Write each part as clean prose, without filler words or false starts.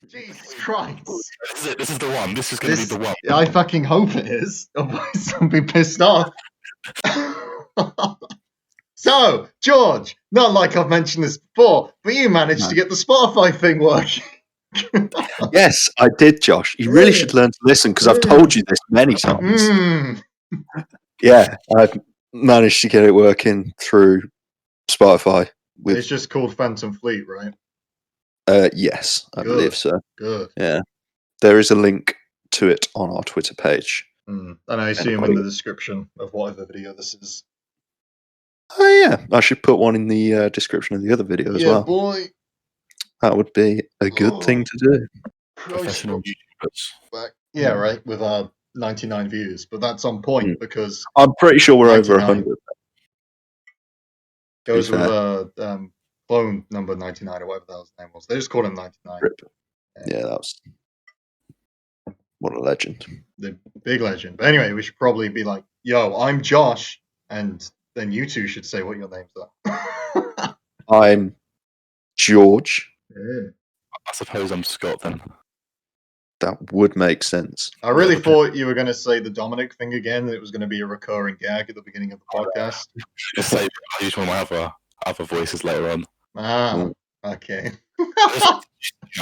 Jesus Christ. This is it. This is the one. This is going to be the one. I fucking hope it is. Otherwise, I'll be pissed off. So, George, not like I've mentioned this before, but you managed to get the Spotify thing working. Yes, I did, Josh. You really should learn to listen because I've told you this many times. Yeah, I've managed to get it working through Spotify. It's just called Phantom Fleet, right? Yes, I believe so. Good. Yeah. There is a link to it on our Twitter page. And I assume in the description of whatever video this is. Oh, yeah. I should put one in the description of the other video as well. Yeah, boy. That would be a good thing to do. Professional YouTubers. Yeah, right, with our 99 views. But that's on point because... I'm pretty sure we're over 100. Goes with clone number 99 or whatever the hell's name was. They just called him 99. Yeah, that was... What a legend. The big legend. But anyway, we should probably be like, yo, I'm Josh, and then you two should say what your names are. I'm George. Yeah. I suppose I'm Scott then. That would make sense. I really thought you were going to say the Dominic thing again, and it was going to be a recurring gag at the beginning of the podcast. Just say I use one of my other voices later on. Okay.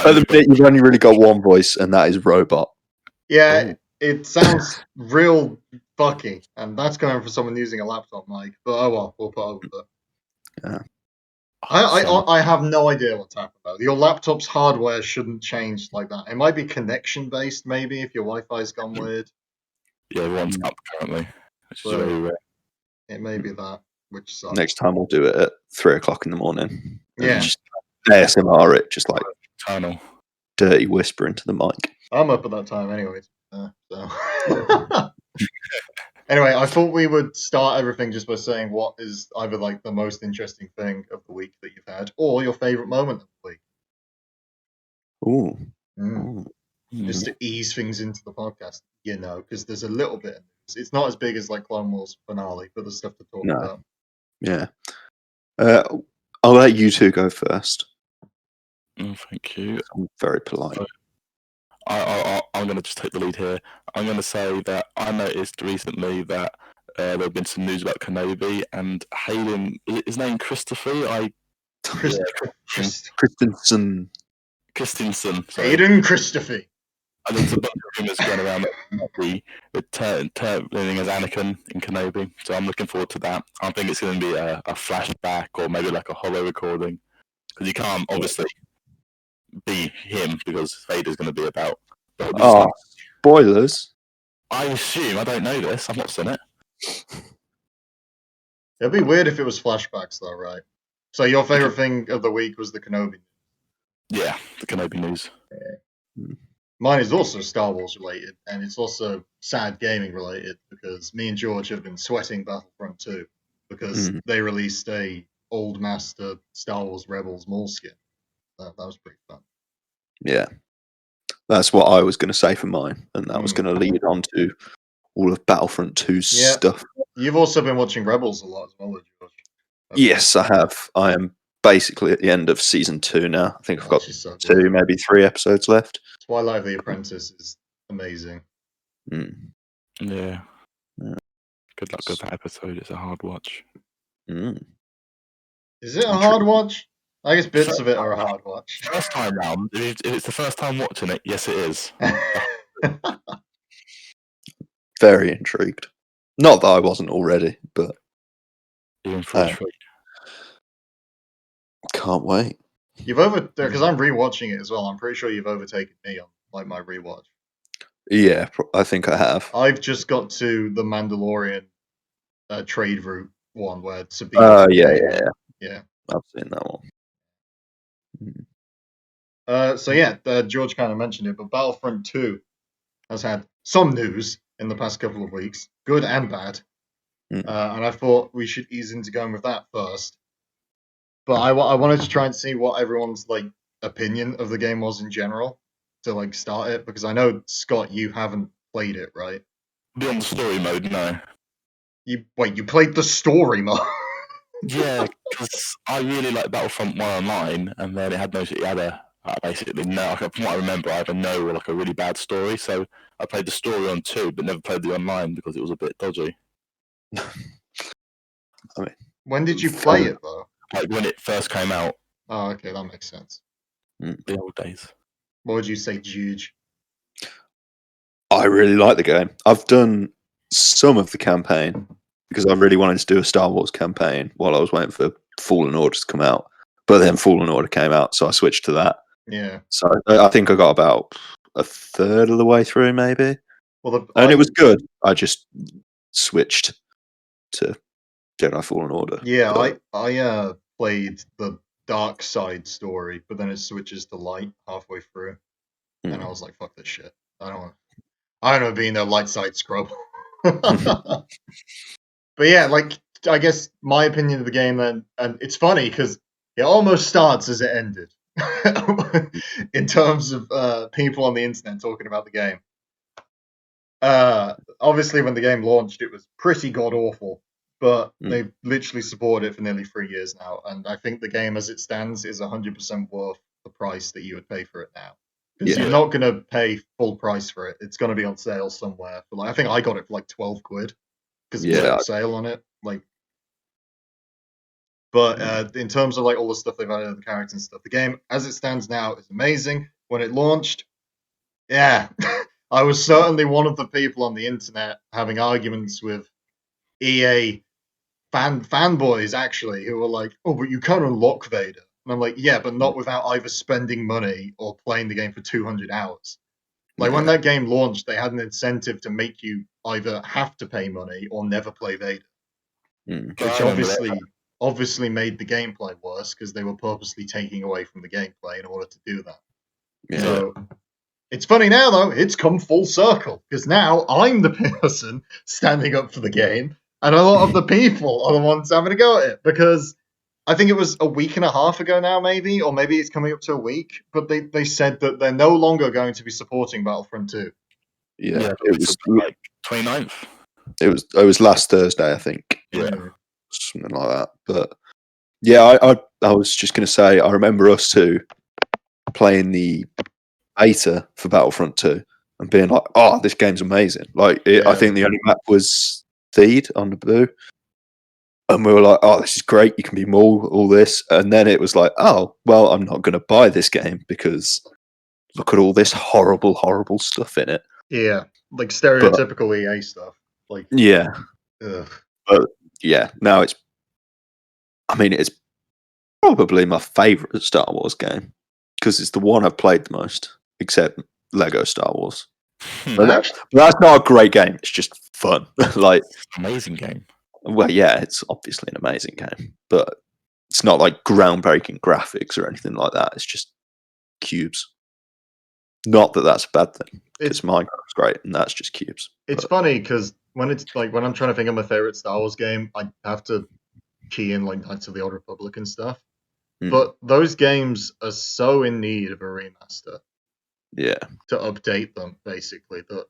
At the bit, you've only really got one voice, and that is Robot. Yeah, it sounds real fucky, and that's coming from someone using a laptop mic. But oh well, we'll put over with it. Yeah. I have no idea what's happened though. Your laptop's hardware shouldn't change like that. It might be connection based, maybe if your Wi-Fi's gone weird. Yeah, one's up currently, which is very rare. It may be that, which sucks. Next time we'll do it at 3 o'clock in the morning. Yeah. Just ASMR it, just like tunnel, dirty whisper into the mic. I'm up at that time anyway. So. Anyway, I thought we would start everything just by saying what is either like the most interesting thing of the week that you've had, or your favorite moment of the week. Ooh. Just to ease things into the podcast, because there's a little bit of news. It's not as big as like Clone Wars finale, but there's stuff to talk about. Yeah. I'll let you two go first. Oh, thank you. I'm very polite. I'm going to just take the lead here. I'm going to say that I noticed recently that there have been some news about Kenobi and Hayden. Is his name Christopher? Christensen. Hayden Christopher. And there's a bunch of rumors going around with turning as Anakin in Kenobi. So I'm looking forward to that. I think it's going to be a flashback or maybe like a holo recording. Because you can't obviously be him because Vader's going to be about. Spoilers. I assume. I don't know this. I've not seen it. It'd be weird if it was flashbacks, though, right? So your favorite thing of the week was the Kenobi. Yeah, the Kenobi news. Mine is also Star Wars related, and it's also sad gaming related because me and George have been sweating Battlefront 2 because they released a old master Star Wars Rebels moleskin. That was pretty fun. Yeah. That's what I was going to say for mine, and that was going to lead on to all of Battlefront 2's stuff. You've also been watching Rebels a lot as well, George. Yes, I have. I am basically at the end of season 2 now. I think I've got 2, maybe 3 episodes left. Twilight of the Apprentice is amazing. Yeah. Good luck with that episode. It's a hard watch. Is it a hard watch? I guess bits of it are a hard watch. First time round, if it's the first time watching it, yes, it is. Very intrigued. Not that I wasn't already, but even for a treat. Can't wait. Because I'm rewatching it as well. I'm pretty sure you've overtaken me on like my rewatch. Yeah, I think I have. I've just got to the Mandalorian trade route one where Sabine. Yeah. I've seen that one. George kind of mentioned it, but Battlefront 2 has had some news in the past couple of weeks, good and bad. And I thought we should ease into going with that first. But I wanted to try and see what everyone's like opinion of the game was in general to like start it, because I know, Scott, you haven't played it, right? Beyond the story mode, no. You played the story mode? Yeah, because I really like Battlefront 1 online, and then it had a Basically, no. From what I remember, I either know or like a really bad story. So I played the story on 2, but never played the online because it was a bit dodgy. I mean, When did you play it though? Like when it first came out, Oh, okay, that makes sense. the old days. What would you say, Juge? I really like the game. I've done some of the campaign because I really wanted to do a Star Wars campaign while I was waiting for Fallen Order to come out. But then Fallen Order came out, so I switched to that. Yeah. So I think I got about a third of the way through, maybe. Well, And it was good. I just switched to Jedi Fallen Order. yeah, But, I played the dark side story, but then it switches to light halfway through, and I was like, "Fuck this shit! I don't want to be no light side scrub." But yeah, like I guess my opinion of the game then, and it's funny because it almost starts as it ended, in terms of people on the internet talking about the game. Obviously, when the game launched, it was pretty god awful, but they've literally supported it for nearly 3 years now, and I think the game as it stands is 100% worth the price that you would pay for it now. Because Yeah. you're not going to pay full price for it. It's going to be on sale somewhere. For like, I think I got it for like 12 quid because it was Yeah. on sale on it. Like, but in terms of like all the stuff they've added to the characters and stuff, the game as it stands now is amazing. When it launched, yeah, I was certainly one of the people on the internet having arguments with EA fanboys actually who were like, "Oh, but you can't unlock Vader," and I'm like, "Yeah, but not without either spending money or playing the game for 200 hours." Like when that game launched, they had an incentive to make you either have to pay money or never play Vader, which obviously made the gameplay worse because they were purposely taking away from the gameplay in order to do that. Yeah. So it's funny now though, it's come full circle because now I'm the person standing up for the game, and a lot of the people are the ones having a go at it because I think it was a week and a half ago now, maybe, or maybe it's coming up to a week, but they said that they're no longer going to be supporting Battlefront 2. Yeah. It was like 29th. It was last Thursday, I think. Yeah. Something like that. But yeah, I was just going to say, I remember us two playing the beta for Battlefront 2 and being like, "Oh, this game's amazing!" Like, I think the only map was Theed on Naboo, and we were like, "Oh, this is great! You can be Maul, all this." And then it was like, "Oh, well, I'm not going to buy this game because look at all this horrible, horrible stuff in it." Yeah, like stereotypical EA stuff. Like, yeah, ugh. but yeah, now it's probably my favorite Star Wars game because it's the one I've played the most, except Lego Star Wars. But that's not a great game. It's just fun. Like, amazing game. Well, yeah, it's obviously an amazing game, but it's not like groundbreaking graphics or anything like that. It's just cubes. Not that that's a bad thing, because Minecraft's great, and that's just cubes. It's funny because when it's like when I'm trying to think of my favorite Star Wars game, I have to key in like Knights of the Old Republic and stuff. But those games are so in need of a remaster. Yeah. To update them, basically. That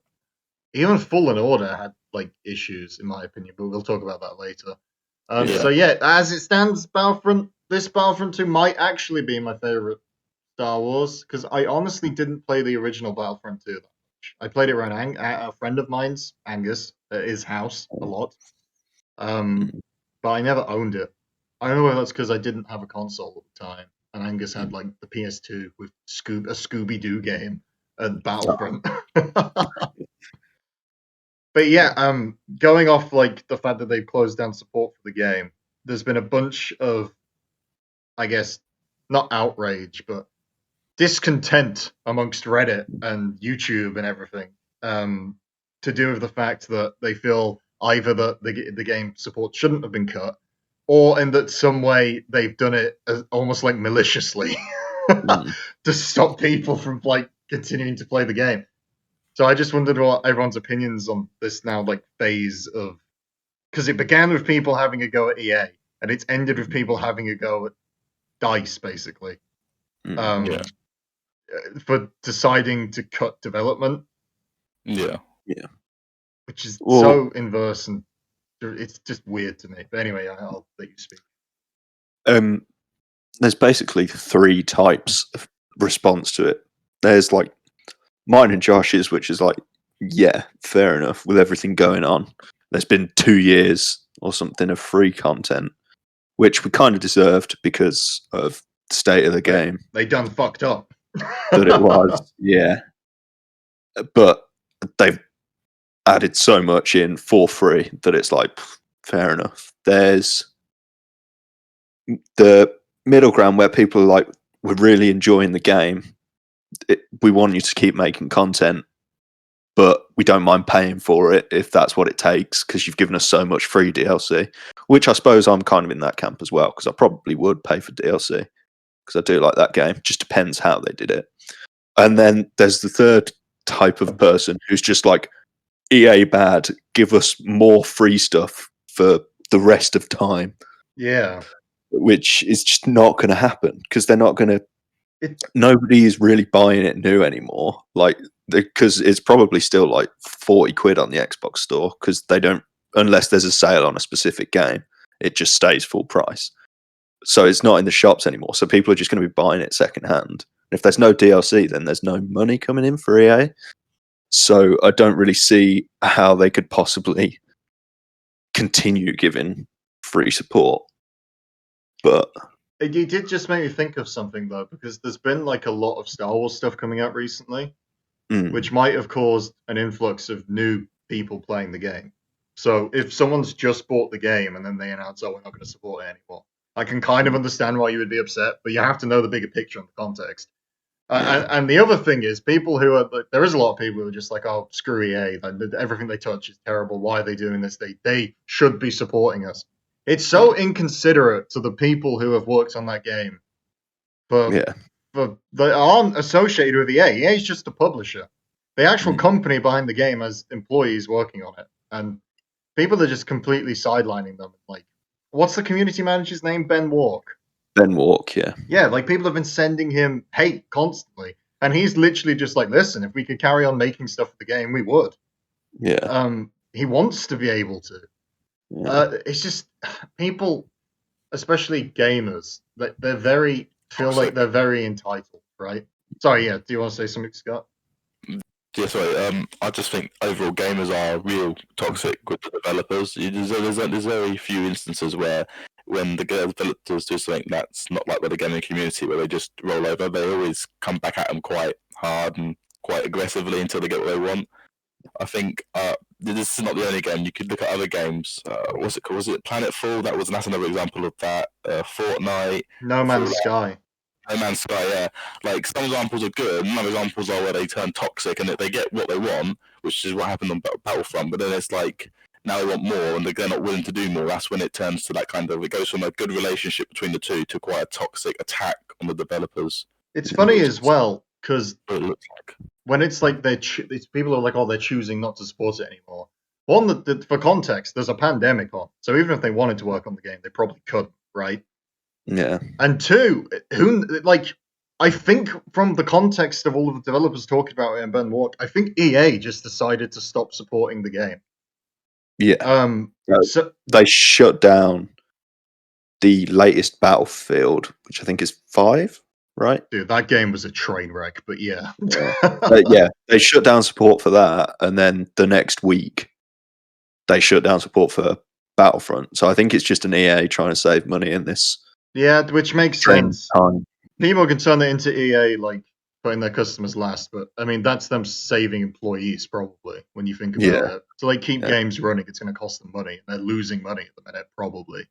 even Fallen Order had like issues, in my opinion, but we'll talk about that later. So yeah, as it stands, this Battlefront 2 might actually be my favorite Star Wars because I honestly didn't play the original Battlefront 2 that much. I played it around a friend of mine's, Angus, at his house a lot. But I never owned it. I don't know whether that's because I didn't have a console at the time, and Angus had like the PS2 with a Scooby Doo game and Battlefront. But yeah, going off like the fact that they've closed down support for the game, there's been a bunch of, I guess, not outrage, but discontent amongst Reddit and YouTube and everything, to do with the fact that they feel either that the game support shouldn't have been cut, or in that some way they've done it as, almost like maliciously to stop people from like continuing to play the game. So I just wondered what everyone's opinions on this now, like phase of, because it began with people having a go at EA and it's ended with people having a go at DICE, basically, for deciding to cut development. Yeah, which is so inverse and it's just weird to me. But anyway, I'll let you speak. There's basically 3 types of response to it. There's like mine and Josh's, which is like, yeah, fair enough with everything going on. There's been 2 years or something of free content, which we kind of deserved because of the state of the game. They done fucked up. That it was, yeah. But they've added so much in for free that it's like, fair enough. There's the middle ground where people are like, we're really enjoying the game. We want you to keep making content, but we don't mind paying for it if that's what it takes, because you've given us so much free DLC, which I suppose I'm kind of in that camp as well, because I probably would pay for DLC, because I do like that game. It just depends how they did it. And then there's the third type of person who's just like, EA bad, give us more free stuff for the rest of time. Yeah. Which is just not going to happen, because they're not going to. Nobody is really buying it new anymore. Like, because it's probably still like 40 quid on the Xbox store, because they don't, unless there's a sale on a specific game, it just stays full price. So it's not in the shops anymore. So people are just going to be buying it secondhand. If there's no DLC, then there's no money coming in for EA. So I don't really see how they could possibly continue giving free support. But you did just make me think of something though, because there's been like a lot of Star Wars stuff coming out recently, which might have caused an influx of new people playing the game. So if someone's just bought the game and then they announce, "Oh, we're not going to support it anymore," I can kind of understand why you would be upset, but you have to know the bigger picture and the context. And the other thing is, people who are there is a lot of people who are just like, "Oh, screw EA! Everything they touch is terrible. Why are they doing this? They should be supporting us." It's so inconsiderate to the people who have worked on that game, for that aren't associated with EA. EA is just a publisher. The actual company behind the game has employees working on it, and people are just completely sidelining them. Like, what's the community manager's name? Ben Walk. Ben Walk, yeah. Yeah, like people have been sending him hate constantly, and he's literally just like, "Listen, if we could carry on making stuff for the game, we would." Yeah. He wants to be able to. Yeah. It's just people, especially gamers, they're very entitled, right? Sorry, yeah. Do you want to say something, Scott? Yeah, sorry. I just think overall gamers are real toxic with the developers. There's very few instances where when the developers do something that's not like with the gaming community, where they just roll over, they always come back at them quite hard and quite aggressively until they get what they want. I think this is not the only game. You could look at other games. What's it called? Was it Planetfall? That's another example of that. Fortnite. No Man's Sky. No Man's Sky, yeah. Like, some examples are good, and other examples are where they turn toxic and they get what they want, which is what happened on Battlefront. But then it's like, now they want more, and they're not willing to do more. That's when it turns to that kind of, it goes from a good relationship between the two to quite a toxic attack on the developers. It's funny as well, because It looks like. when it's like these people are like, "Oh, they're choosing not to support it anymore." One, for context, there's a pandemic on, so even if they wanted to work on the game, they probably couldn't, right? Yeah. And two, I think from the context of all of the developers talking about it and Ben Walk, I think EA just decided to stop supporting the game. Yeah. So they shut down the latest Battlefield, which I think is 5, right? Dude, that game was a train wreck, but yeah. They shut down support for that, and then the next week they shut down support for Battlefront. So I think it's just an EA trying to save money in this. Yeah, which makes sense. People can turn it into EA, like, putting their customers last, but, I mean, that's them saving employees, probably, when you think about it. To, like, keep games running, it's going to cost them money. They're losing money at the minute, probably.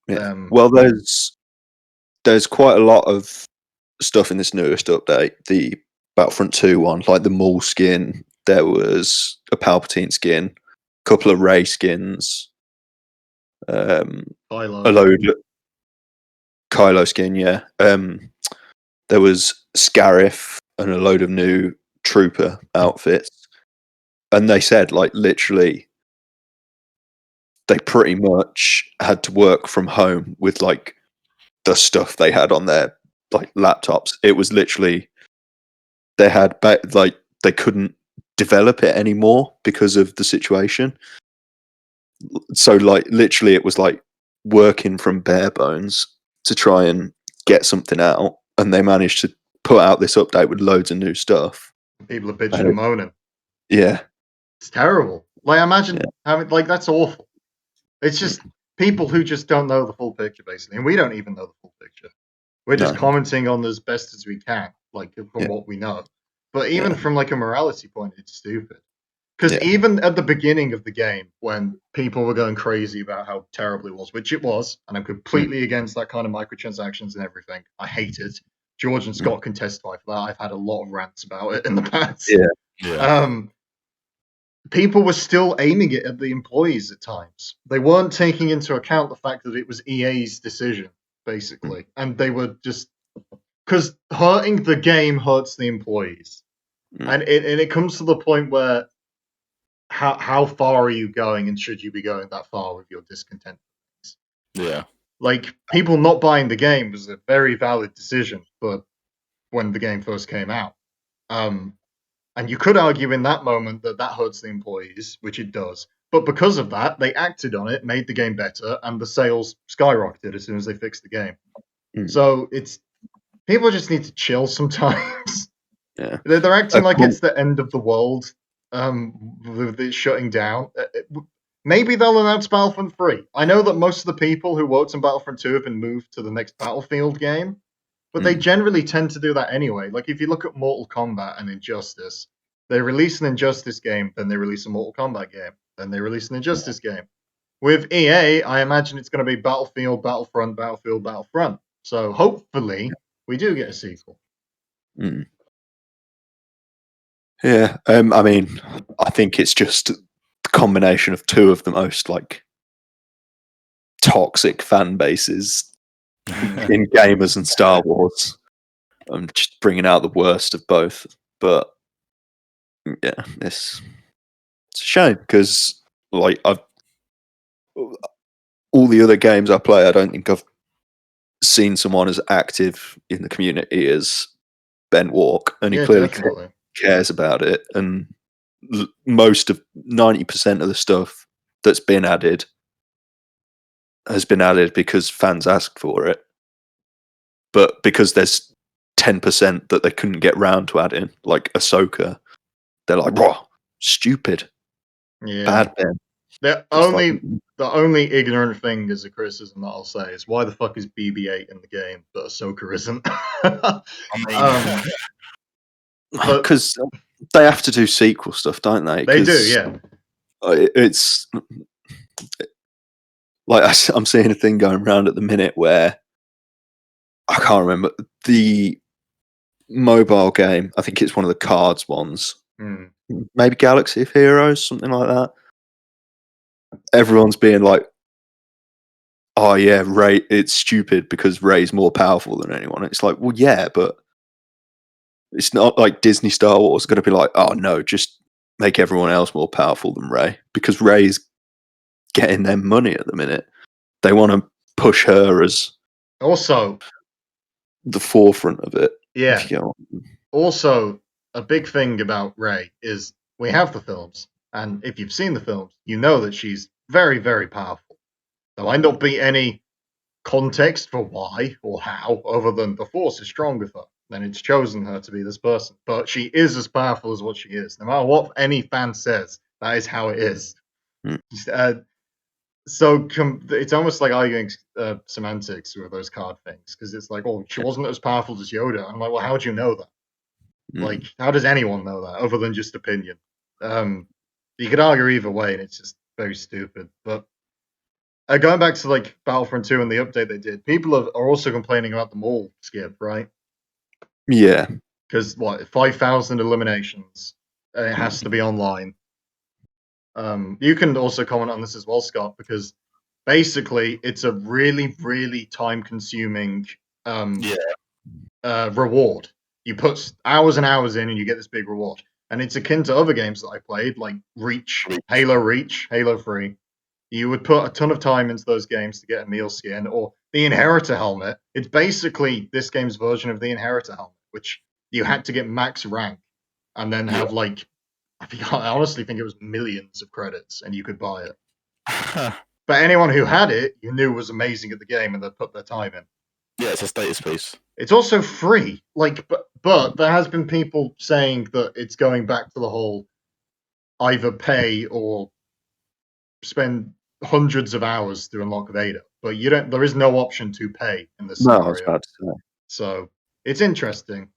Yeah. Well, there's quite a lot of stuff in this newest update. The Battlefront 2 one, like the Maul skin, there was a Palpatine skin, a couple of Rey skins, a load of Kylo skin, yeah. There was Scarif and a load of new trooper outfits. And they said, like, literally, they pretty much had to work from home with, like, the stuff they had on their, like, laptops. It was literally, they had, like, they couldn't develop it anymore because of the situation. So, like, literally, it was like working from bare bones to try and get something out, and they managed to put out this update with loads of new stuff. People are bitching and moaning. Yeah. It's terrible. Like, imagine having, like, that's awful. It's just people who just don't know the full picture, basically. And we don't even know the full picture. We're just commenting on as best as we can, like, from what we know. But even from, like, a morality point, it's stupid. Because even at the beginning of the game, when people were going crazy about how terrible it was, which it was, and I'm completely against that kind of microtransactions and everything. I hate it. George and Scott can testify for that. I've had a lot of rants about it in the past. People were still aiming it at the employees at times. They weren't taking into account the fact that it was EA's decision, basically. And they were just... Because hurting the game hurts the employees. And it comes to the point where how far are you going, and should you be going that far with your discontent? Yeah. Like, people not buying the game was a very valid decision, but when the game first came out. And you could argue in that moment that hurts the employees, which it does. But because of that, they acted on it, made the game better, and the sales skyrocketed as soon as they fixed the game. So it's... People just need to chill sometimes. Yeah. They're acting like it's the end of the world with it shutting down. Maybe they'll announce Battlefront 3. I know that most of the people who worked on Battlefront 2 have been moved to the next Battlefield game, but they generally tend to do that anyway. Like, if you look at Mortal Kombat and Injustice, they release an Injustice game, then they release a Mortal Kombat game, then they release an Injustice game. With EA, I imagine it's going to be Battlefield, Battlefront, Battlefield, Battlefront. So hopefully we do get a sequel. Yeah, I mean, I think it's just the combination of two of the most, like, toxic fan bases in gamers and Star Wars. I'm just bringing out the worst of both. But yeah, it's a shame because, like, all the other games I play, I don't think I've seen someone as active in the community as Ben Walk, and he clearly cares about it. And most of 90% of the stuff that's been added has been added because fans asked for it, but because there's 10% that they couldn't get round to add in, like Ahsoka, they're like, "Raw, stupid, bad Ben." The only ignorant thing as a criticism that I'll say is, why the fuck is BB-8 in the game but Ahsoka isn't? Because they have to do sequel stuff, don't they? They do, yeah. It's like I'm seeing a thing going around at the minute where I can't remember the mobile game. I think it's one of the cards ones. Maybe Galaxy of Heroes, something like that. Everyone's being like, "Oh yeah, Rey, it's stupid because Rey's more powerful than anyone." It's like, well, yeah, but it's not like Disney Star Wars going to be like, "Oh no, just make everyone else more powerful than Rey," because Rey's getting their money at the minute. They want to push her as also the forefront of it. Yeah. Also, a big thing about Rey is we have the films, and if you've seen the films, you know that she's very, very powerful. There might not be any context for why or how, other than the Force is strong with her, and it's chosen her to be this person. But she is as powerful as what she is. No matter what any fan says, that is how it is. So it's almost like arguing semantics with those card things, because it's like, oh, she wasn't as powerful as Yoda. I'm like, well, how do you know that? Like, how does anyone know that other than just opinion? You could argue either way, and it's just very stupid. But going back to like Battlefront 2 and the update they did, people are also complaining about the mall skip, right? Yeah. Because 5,000 eliminations, and it has to be online. You can also comment on this as well, Scott, because basically it's a really, really time-consuming reward. You put hours and hours in, and you get this big reward. And it's akin to other games that I played, like Reach, Halo 3. You would put a ton of time into those games to get a meal skin, or the Inheritor helmet. It's basically this game's version of the Inheritor helmet, which you had to get max rank, and then have like, I honestly think it was millions of credits, and you could buy it. But anyone who had it, you knew was amazing at the game, and they'd put their time in. Yeah, it's a status piece. It's also free. But there has been people saying that it's going back to the whole either pay or spend hundreds of hours to unlock Vader. But you don't. There is no option to pay in this No, I was scenario. about to say. So it's interesting.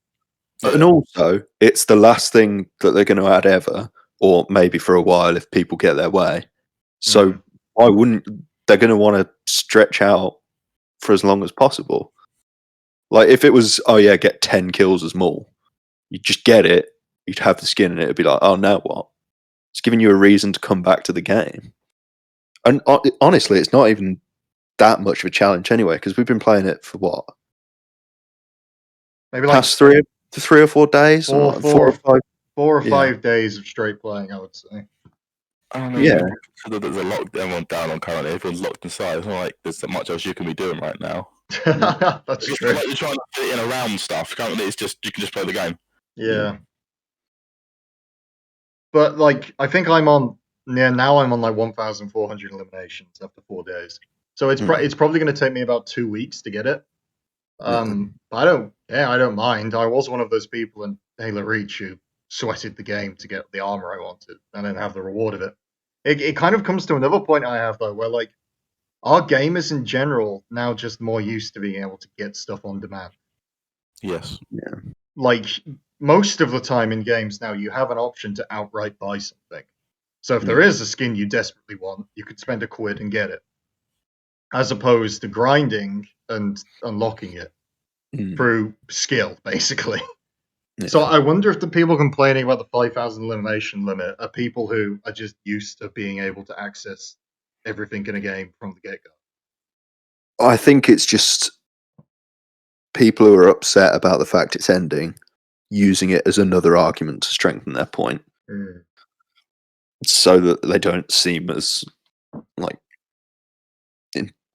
And also, it's the last thing that they're going to add ever, or maybe for a while if people get their way. So why wouldn't they're going to want to stretch out for as long as possible? Like if it was, oh yeah, get 10 kills as Maul, you'd just get it, you'd have the skin, and it'd be like, oh, now what? It's giving you a reason to come back to the game. And honestly, it's not even that much of a challenge anyway, because we've been playing it for what? Maybe Past 3 or 4 days? 4 or 5? 4 or Yeah. 5 days of straight playing, I would say. I mean, Yeah. there's a lot everyone down on currently. Everyone's locked inside. It's not like there's that much else you can be doing right now. That's It's true. not like you're trying to fit in around stuff. Currently, it's just you can just play the game. Yeah. But like, I think I'm on now. I'm on like 1,400 eliminations after 4 days. So it's it's probably going to take me about 2 weeks to get it. But I don't mind. I was one of those people in Halo Reach who sweated the game to get the armor I wanted and then have the reward of it. It kind of comes to another point I have though, where like our gamers in general now just more used to being able to get stuff on demand. Yes. Yeah. Like most of the time in games now, you have an option to outright buy something. So if there is a skin you desperately want, you could spend £1 and get it, as opposed to grinding and unlocking it through skill, basically. Yeah. So I wonder if the people complaining about the 5,000 elimination limit are people who are just used to being able to access everything in a game from the get-go. I think it's just people who are upset about the fact it's ending, using it as another argument to strengthen their point, so that they don't seem as like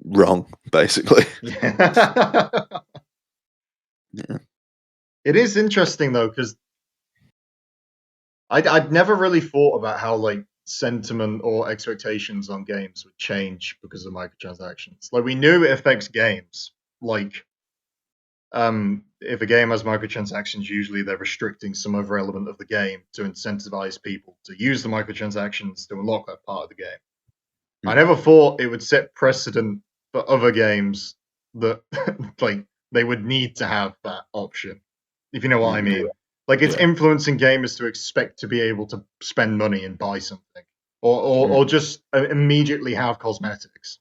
wrong, basically. Yeah. Yeah. It is interesting though, because I'd never really thought about how like sentiment or expectations on games would change because of microtransactions. Like we knew it affects games. Like if a game has microtransactions, usually they're restricting some other element of the game to incentivize people to use the microtransactions to unlock that part of the game. I never thought it would set precedent for other games that like they would need to have that option, if you know what I mean. Like it's influencing gamers to expect to be able to spend money and buy something, or just immediately have cosmetics.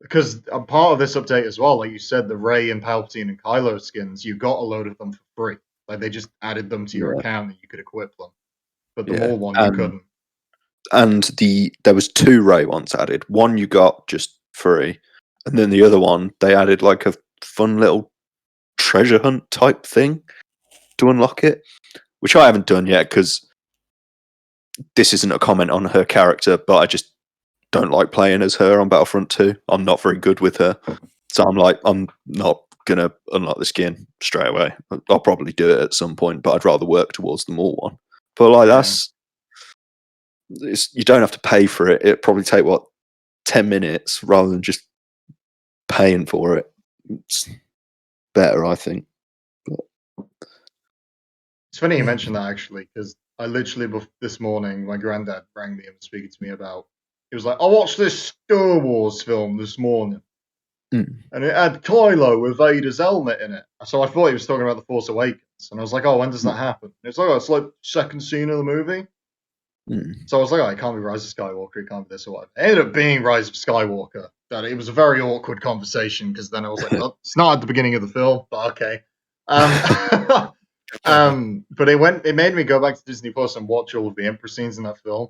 Because a part of this update as well, like you said, the Rey and Palpatine and Kylo skins, you got a load of them for free. Like they just added them to your account and you could equip them. But the Maul one you couldn't. And there was 2 Rey ones added. One you got just free, and then the other one they added like a fun little treasure hunt type thing to unlock it, which I haven't done yet because this isn't a comment on her character, but I just don't like playing as her on Battlefront 2. I'm not very good with her, so I'm not gonna unlock the skin straight away. I'll probably do it at some point, but I'd rather work towards the Maul one. But like you don't have to pay for it. It'd probably take 10 minutes rather than just paying for it. It's better, I think. It's funny you mentioned that actually, because I literally this morning, my granddad rang me and was speaking to me about. He was like, "I watched this Star Wars film this morning, and it had Kylo with Vader's helmet in it." So I thought he was talking about the Force Awakens, and I was like, "Oh, when does that happen?" And it's like, "Oh, it's like second scene of the movie." So I was like, "Oh, it can't be Rise of Skywalker. It can't be this or whatever." It ended up being Rise of Skywalker. That it was a very awkward conversation because then I was like, "Oh, it's not at the beginning of the film, but okay." But it made me go back to Disney Plus and watch all of the Emperor scenes in that film.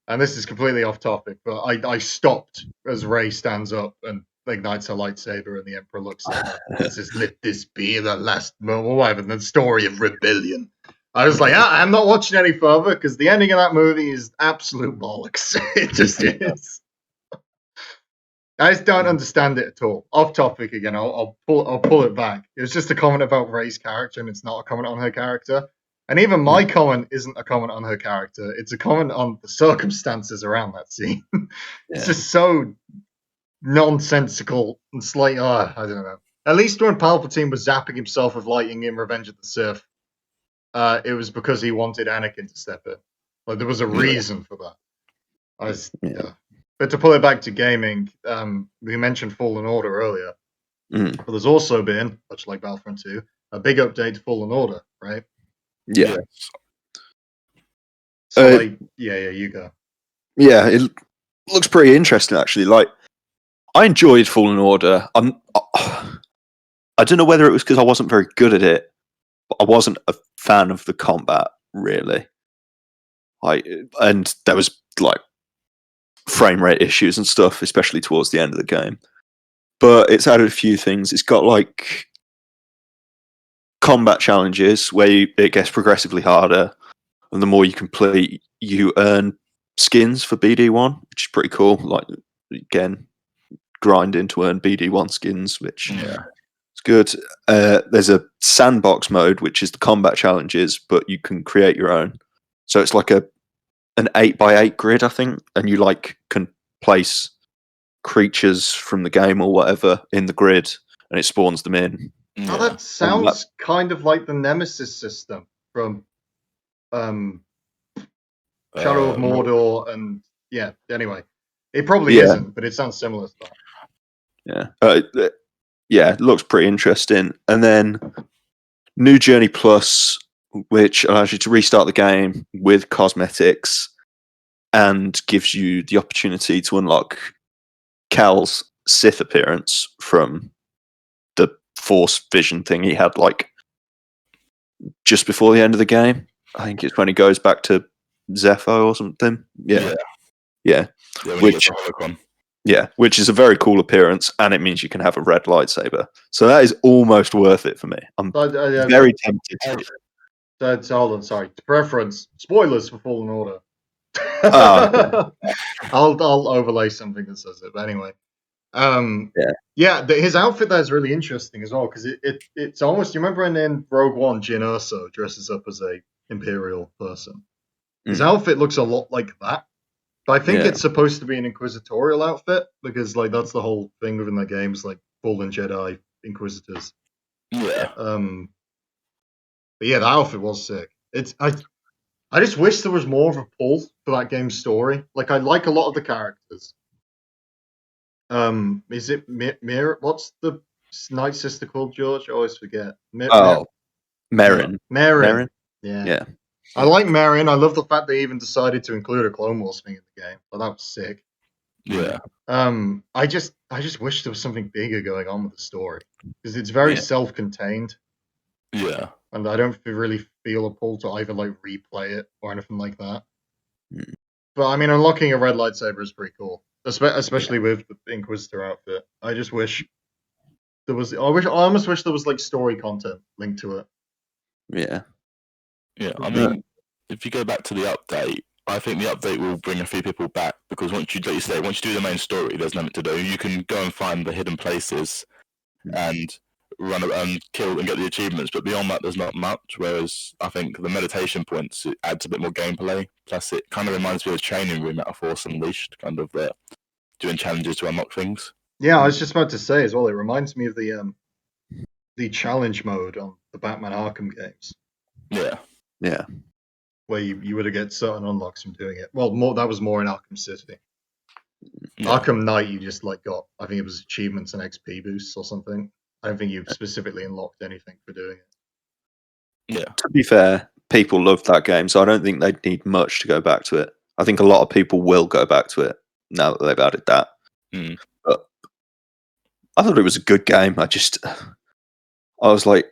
And this is completely off topic, but I stopped as Rey stands up and ignites her lightsaber, and the Emperor looks at her and says, "Let this be the last moment," whatever, the story of rebellion. I was like, I'm not watching any further because the ending of that movie is absolute bollocks. It just is. I just don't understand it at all. Off topic again. I'll pull it back. It was just a comment about Rey's character, and it's not a comment on her character. And even my comment isn't a comment on her character. It's a comment on the circumstances around that scene. It's just so nonsensical and slight. I don't know. At least when Palpatine was zapping himself with lightning in Revenge of the Sith, it was because he wanted Anakin to step in. Like there was a reason for that. But to pull it back to gaming, we mentioned Fallen Order earlier, but there's also been, much like Battlefront 2, a big update to Fallen Order, right? Yeah. So, you go. Yeah, it looks pretty interesting actually. Like, I enjoyed Fallen Order. I don't know whether it was because I wasn't very good at it, but I wasn't a fan of the combat really. And there was like frame rate issues and stuff, especially towards the end of the game. But it's added a few things. It's got like combat challenges where it gets progressively harder, and the more you complete, you earn skins for BD1, which is pretty cool. Like, again, grinding to earn BD1 skins, which is good. There's a sandbox mode, which is the combat challenges, but you can create your own. So it's like an 8x8 grid, I think, and you like can place creatures from the game or whatever in the grid, and it spawns them in. Oh, that sounds kind of like the Nemesis system from Shadow of Mordor, and anyway, it probably isn't, but it sounds similar to that. It looks pretty interesting. And then New Journey Plus, which allows you to restart the game with cosmetics and gives you the opportunity to unlock Cal's Sith appearance from the Force vision thing he had like just before the end of the game. I think it's when he goes back to Zepho or something. Yeah. Which is a very cool appearance, and it means you can have a red lightsaber. So that is almost worth it for me. I'm very tempted to. Hold on, sorry. Preference. Spoilers for Fallen Order. I'll overlay something that says it, but anyway. His outfit there is really interesting as well, because it's almost, you remember in Rogue One, Jyn Erso dresses up as a Imperial person. His outfit looks a lot like that. But I think it's supposed to be an inquisitorial outfit, because like that's the whole thing within the games, like fallen Jedi Inquisitors. But the outfit was sick. I just wish there was more of a pull for that game's story. Like, I like a lot of the characters. Is it Mir? What's the Night Sister called, George? I always forget. Merrin. Merrin. Yeah. I like Merrin. I love the fact they even decided to include a Clone Wars thing in the game. Well, that was sick. Yeah. I just wish there was something bigger going on with the story, because it's very self-contained. Yeah. And I don't really feel a pull to either like replay it or anything like that. But I mean, unlocking a red lightsaber is pretty cool, especially with the Inquisitor outfit. I just wish there was. I almost wish there was like story content linked to it. Yeah. Yeah. I mean, if you go back to the update, I think the update will bring a few people back, because once you do the main story, there's nothing to do. You can go and find the hidden places and run and kill and get the achievements, but beyond that there's not much. Whereas I think the meditation points, it adds a bit more gameplay, plus it kind of reminds me of a training room out of Force Unleashed, kind of doing challenges to unlock things. I was just about to say as well, it reminds me of the challenge mode on the Batman Arkham games, where you would get certain unlocks from doing it. Well, that was more in Arkham City. Arkham Knight, you just like got, I think it was achievements and XP boosts or something. I don't think you've specifically unlocked anything for doing it. Yeah. To be fair, people love that game, so I don't think they'd need much to go back to it. I think a lot of people will go back to it now that they've added that. But I thought it was a good game. I was like,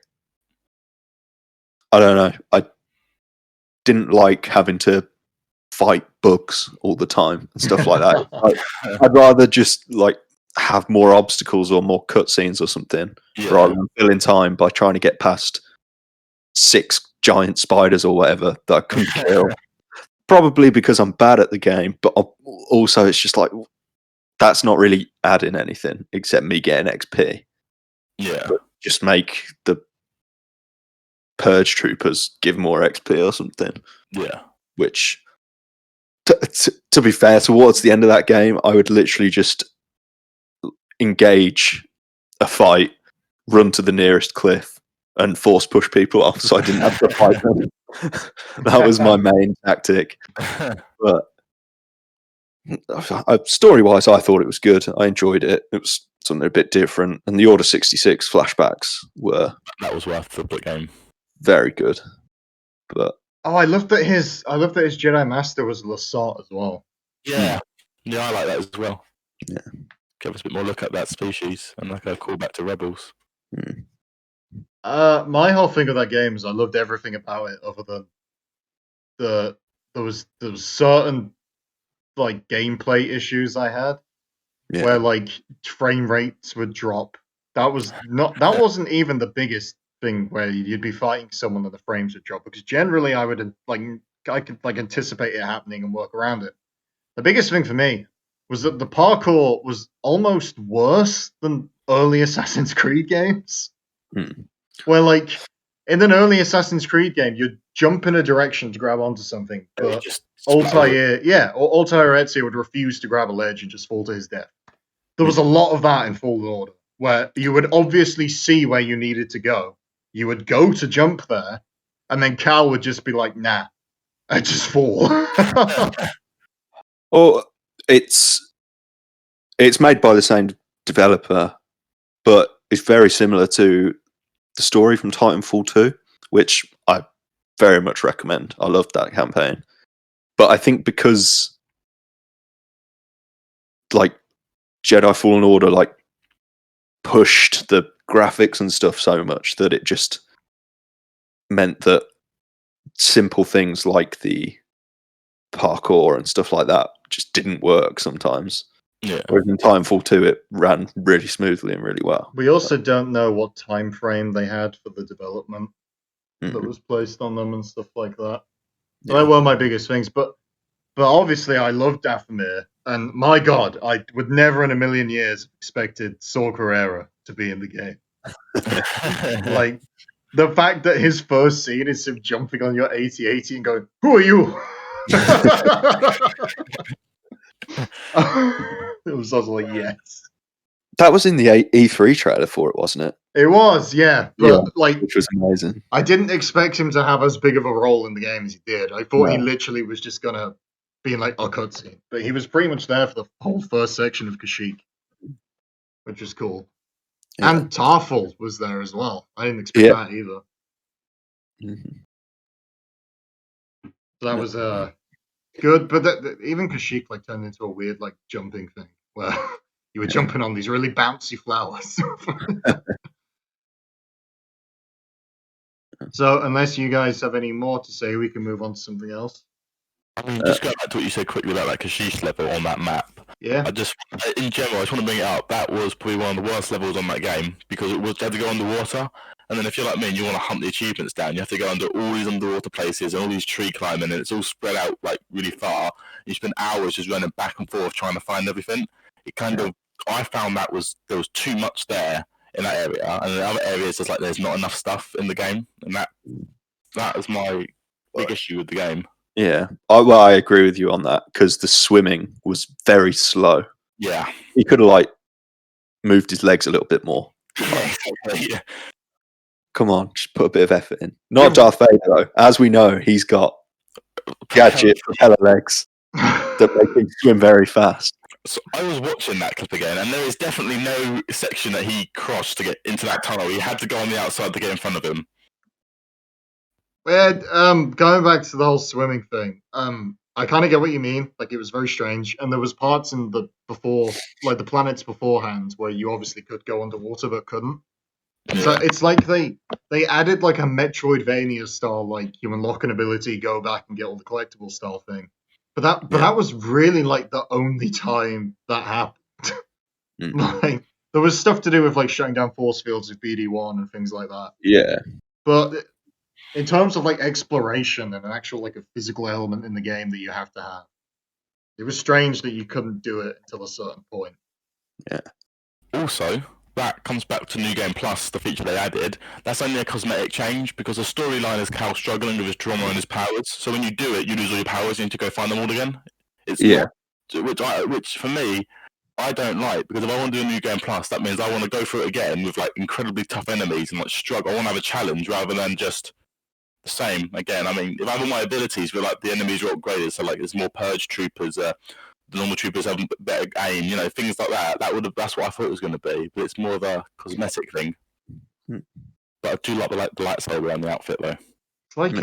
I don't know. I didn't like having to fight bugs all the time and stuff like that. I'd rather just like have more obstacles or more cutscenes or something, rather than fill in time by trying to get past 6 giant spiders or whatever that I couldn't kill. Probably because I'm bad at the game, but also it's just like, that's not really adding anything except me getting XP. But just make the Purge Troopers give more XP or something. Which, to be fair, towards the end of that game, I would literally just engage a fight, run to the nearest cliff, and force push people off, so I didn't have to fight them. That was my main tactic. But story-wise, I thought it was good. I enjoyed it. It was something a bit different, and the Order 66 flashbacks were that was worth the game. Very good. But I loved that his Jedi Master was Lasat as well. Yeah, I like that as well. Yeah, give us a bit more look at that species and like a callback to Rebels. My whole thing of that game is I loved everything about it, other than there was certain like gameplay issues I had, where like frame rates would drop. That wasn't even the biggest thing where you'd be fighting someone and the frames would drop, because generally I could anticipate it happening and work around it. The biggest thing for me was that the parkour was almost worse than early Assassin's Creed games. Where, like, in an early Assassin's Creed game, you'd jump in a direction to grab onto something, but Altair Ezio would refuse to grab a ledge and just fall to his death. There was a lot of that in Fallen Order, where you would obviously see where you needed to go. You would go to jump there, and then Cal would just be like, nah, I just fall. Well, it's made by the same developer, but it's very similar to the story from Titanfall 2, which I very much recommend. I loved that campaign. But I think because like Jedi Fallen Order like pushed the graphics and stuff so much that it just meant that simple things like the parkour and stuff like that just didn't work sometimes. Yeah. Whereas in Titanfall 2 it ran really smoothly and really well. We also don't know what time frame they had for the development that was placed on them and stuff like that. So that were my biggest things, but obviously I loved Dathomir, and my god, I would never in a million years expected Saw Gerrera to be in the game. Like, the fact that his first scene is him jumping on your AT-AT and going, "Who are you?" It was also like, yes. That was in the E3 trailer for it, wasn't it? It was, yeah. But which was amazing. I didn't expect him to have as big of a role in the game as he did. I thought he literally was just gonna be in like a cutscene, but he was pretty much there for the whole first section of Kashyyyk, which was cool. Yeah. And Tarful was there as well. I didn't expect that either. So that was good, but even Kashyyyk like turned into a weird like jumping thing where you were jumping on these really bouncy flowers. So unless you guys have any more to say, we can move on to something else. I mean, just going back to what you said quickly about that Kashyyyk level on that map. Yeah. In general, I just want to bring it up. That was probably one of the worst levels on that game, because you had to go underwater. And then if you're like me and you want to hunt the achievements down, you have to go under all these underwater places and all these tree climbing, and it's all spread out like really far. You spend hours just running back and forth trying to find everything. I found there was too much there in that area, and in other areas there's not enough stuff in the game, and that was my big issue with the game. Yeah, I agree with you on that, because the swimming was very slow. Yeah, he could have like moved his legs a little bit more. Yeah. Come on, just put a bit of effort in. Not Darth Vader though. As we know, he's got gadget propeller legs that make him swim very fast. So I was watching that clip again, and there is definitely no section that he crossed to get into that tunnel. He had to go on the outside to get in front of him. Yeah, going back to the whole swimming thing, I kind of get what you mean. Like, it was very strange, and there was parts in the planets beforehand where you obviously could go underwater but couldn't. Yeah. So it's like they added like a Metroidvania style, like you unlock an ability, go back and get all the collectible style thing. But that was really like the only time that happened. Like, there was stuff to do with like shutting down force fields with BD1 and things like that. Yeah. But in terms of like exploration and an actual like a physical element in the game that you have to have, it was strange that you couldn't do it until a certain point. Yeah. Also, that comes back to New Game Plus, the feature they added. That's only a cosmetic change, because the storyline is Cal struggling with his trauma and his powers. So when you do it, you lose all your powers and you need to go find them all again. Which for me, I don't like, because if I want to do a new game plus, that means I want to go through it again with like incredibly tough enemies and like struggle. I want to have a challenge rather than just the same again. I mean, if I have all my abilities, but like the enemies are upgraded, so like there's more purge troopers, the normal troopers have better aim, you know, things like that. That's what I thought it was going to be, but it's more of a cosmetic thing. But I do like the lightsaber and the outfit though. It's like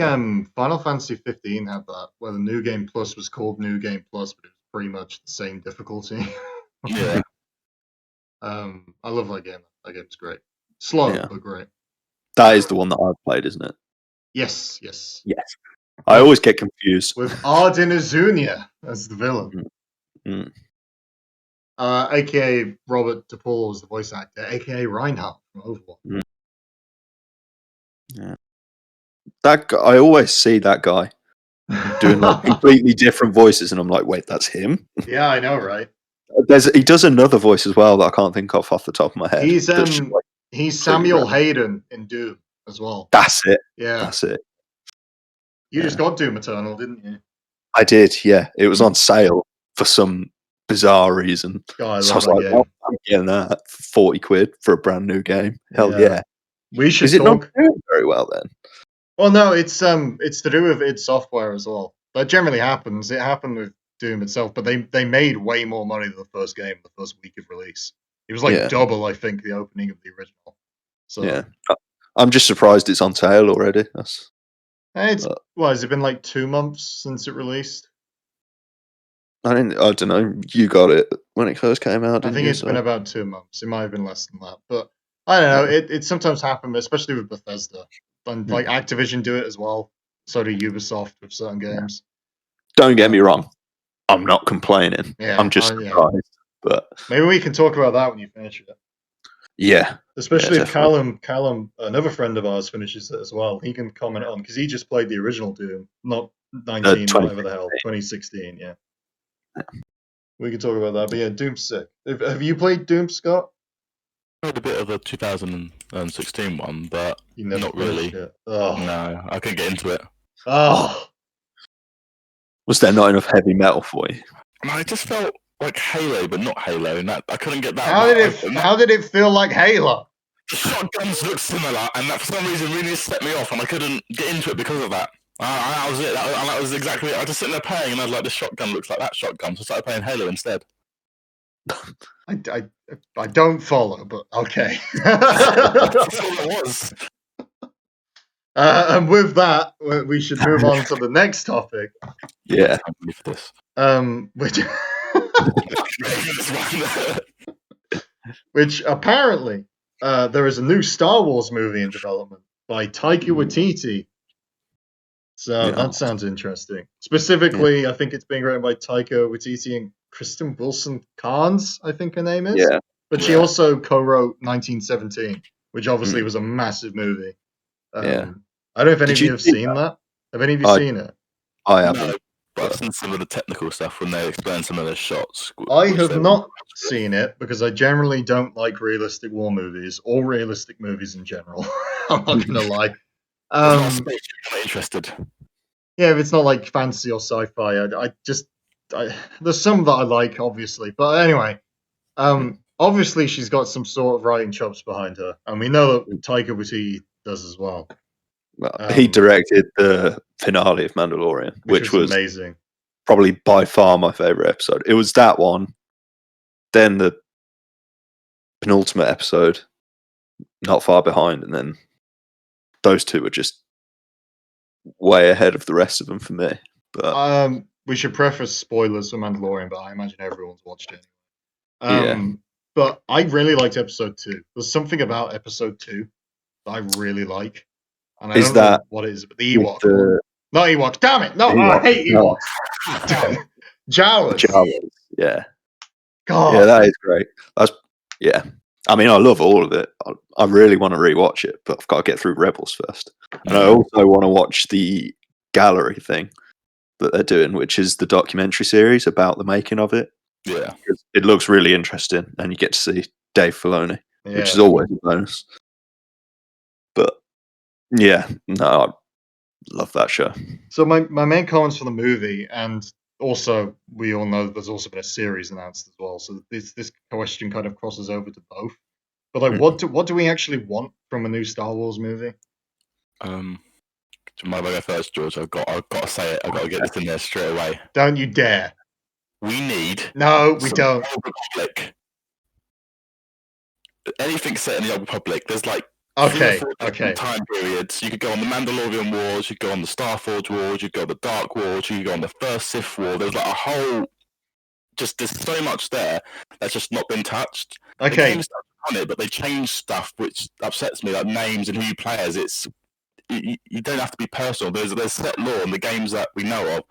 Final Fantasy 15 had that, where the New Game Plus was called New Game Plus, but it was pretty much the same difficulty. Yeah. I love that game. That game's great. Slow, but great. That is the one that I've played, isn't it? Yes. I always get confused. With Ardyn Azunia as the villain. AKA Robert DePaul was the voice actor, AKA Reinhardt from Overwatch. Yeah. That guy, I always see that guy doing like completely different voices, and I'm like, wait, that's him? Yeah, I know, right? He does another voice as well that I can't think of off the top of my head. He's Samuel Hayden in Doom as well. That's it. Yeah. That's it. You just got Doom Eternal, didn't you? I did, yeah. It was on sale for some bizarre reason. God, so I was like, well, I'm getting that for £40 for a brand new game. Hell yeah. We should Is it not doing very well then? Well, no, it's to do with id Software as well. That generally happens. It happened with Doom itself, but they made way more money than the first game, the first week of release. It was like double, I think, the opening of the original. So yeah, I'm just surprised it's on sale already. Has it been like 2 months since it released? I don't know. You got it when it first came out, didn't you? I think it's been about 2 months. It might have been less than that, but I don't know. It sometimes happens, especially with Bethesda. And like Activision do it as well. So do Ubisoft with certain games. Don't get me wrong. I'm not complaining. Yeah, I'm just surprised. But maybe we can talk about that when you finish it. Yeah. Especially if Callum, another friend of ours, finishes it as well. He can comment on, because he just played the original Doom, not 19, whatever the hell, 2016. Yeah. We can talk about that. But yeah, Doom's sick. Have you played Doom, Scott? I played a bit of the 2016 one, but not really. Oh. No, I couldn't get into it. Oh. Was there not enough heavy metal for you? I just felt like Halo, but not Halo, and I couldn't get that. How did it feel like Halo? The shotguns looked similar, and that for some reason really set me off, and I couldn't get into it because of that. That was it. That was exactly it. I was just sitting there playing, and I was like, "The shotgun looks like that shotgun," so I started playing Halo instead. I don't follow, but okay. That's all it was. And with that, we should move on to the next topic. Yeah. Which apparently there is a new Star Wars movie in development by Taika Waititi. So that sounds interesting. Specifically, I think it's being written by Taika Waititi and Kristen Wilson Carnes, I think her name is. Yeah. But she also co-wrote 1917, which obviously was a massive movie. I don't know if any of you have seen that. Have any of you seen it? I haven't. No, but I've seen some of the technical stuff when they explain some of the shots. I have not seen it because I generally don't like realistic war movies or realistic movies in general. I'm not going to lie. I'm not interested. Yeah, if it's not like fantasy or sci-fi, there's some that I like, obviously. But anyway, obviously she's got some sort of writing chops behind her, and we know that Taika Waititi does as well. He directed the finale of Mandalorian, which was amazing. Probably by far my favorite episode. It was that one, then the penultimate episode, not far behind, and then those two were just way ahead of the rest of them for me. But we should preface spoilers for Mandalorian, but I imagine everyone's watched it. But I really liked episode 2. There's something about episode 2 that I really like. And I don't know what it is, but the Ewok. Not Ewok. Damn it! No, I hate Ewoks. Jawas. Yeah. God. Yeah, that is great. I mean, I love all of it. I really want to rewatch it, but I've got to get through Rebels first. And I also want to watch the gallery thing that they're doing, which is the documentary series about the making of it. Yeah. It looks really interesting, and you get to see Dave Filoni, which is always a bonus. But yeah, no, I love that show. So my main comments for the movie, and also, we all know there's also been a series announced as well, so this question kind of crosses over to both. But like, what do we actually want from a new Star Wars movie? Do you mind if I go first, George? I've got to say it. I've got to get this in there straight away. Don't you dare! We need. No, we don't. Old Republic. Anything set in the Old Republic. There's like 3 or 4 different time periods. You could go on the Mandalorian Wars. You could go on the Starforge Wars. You could go on the Dark Wars. You could go on the First Sith War. There's like a whole. There's so much there that's just not been touched. Okay. The game's on it, but they change stuff, which upsets me, like names and who you play as. You don't have to be personal. There's set lore, and the games that we know of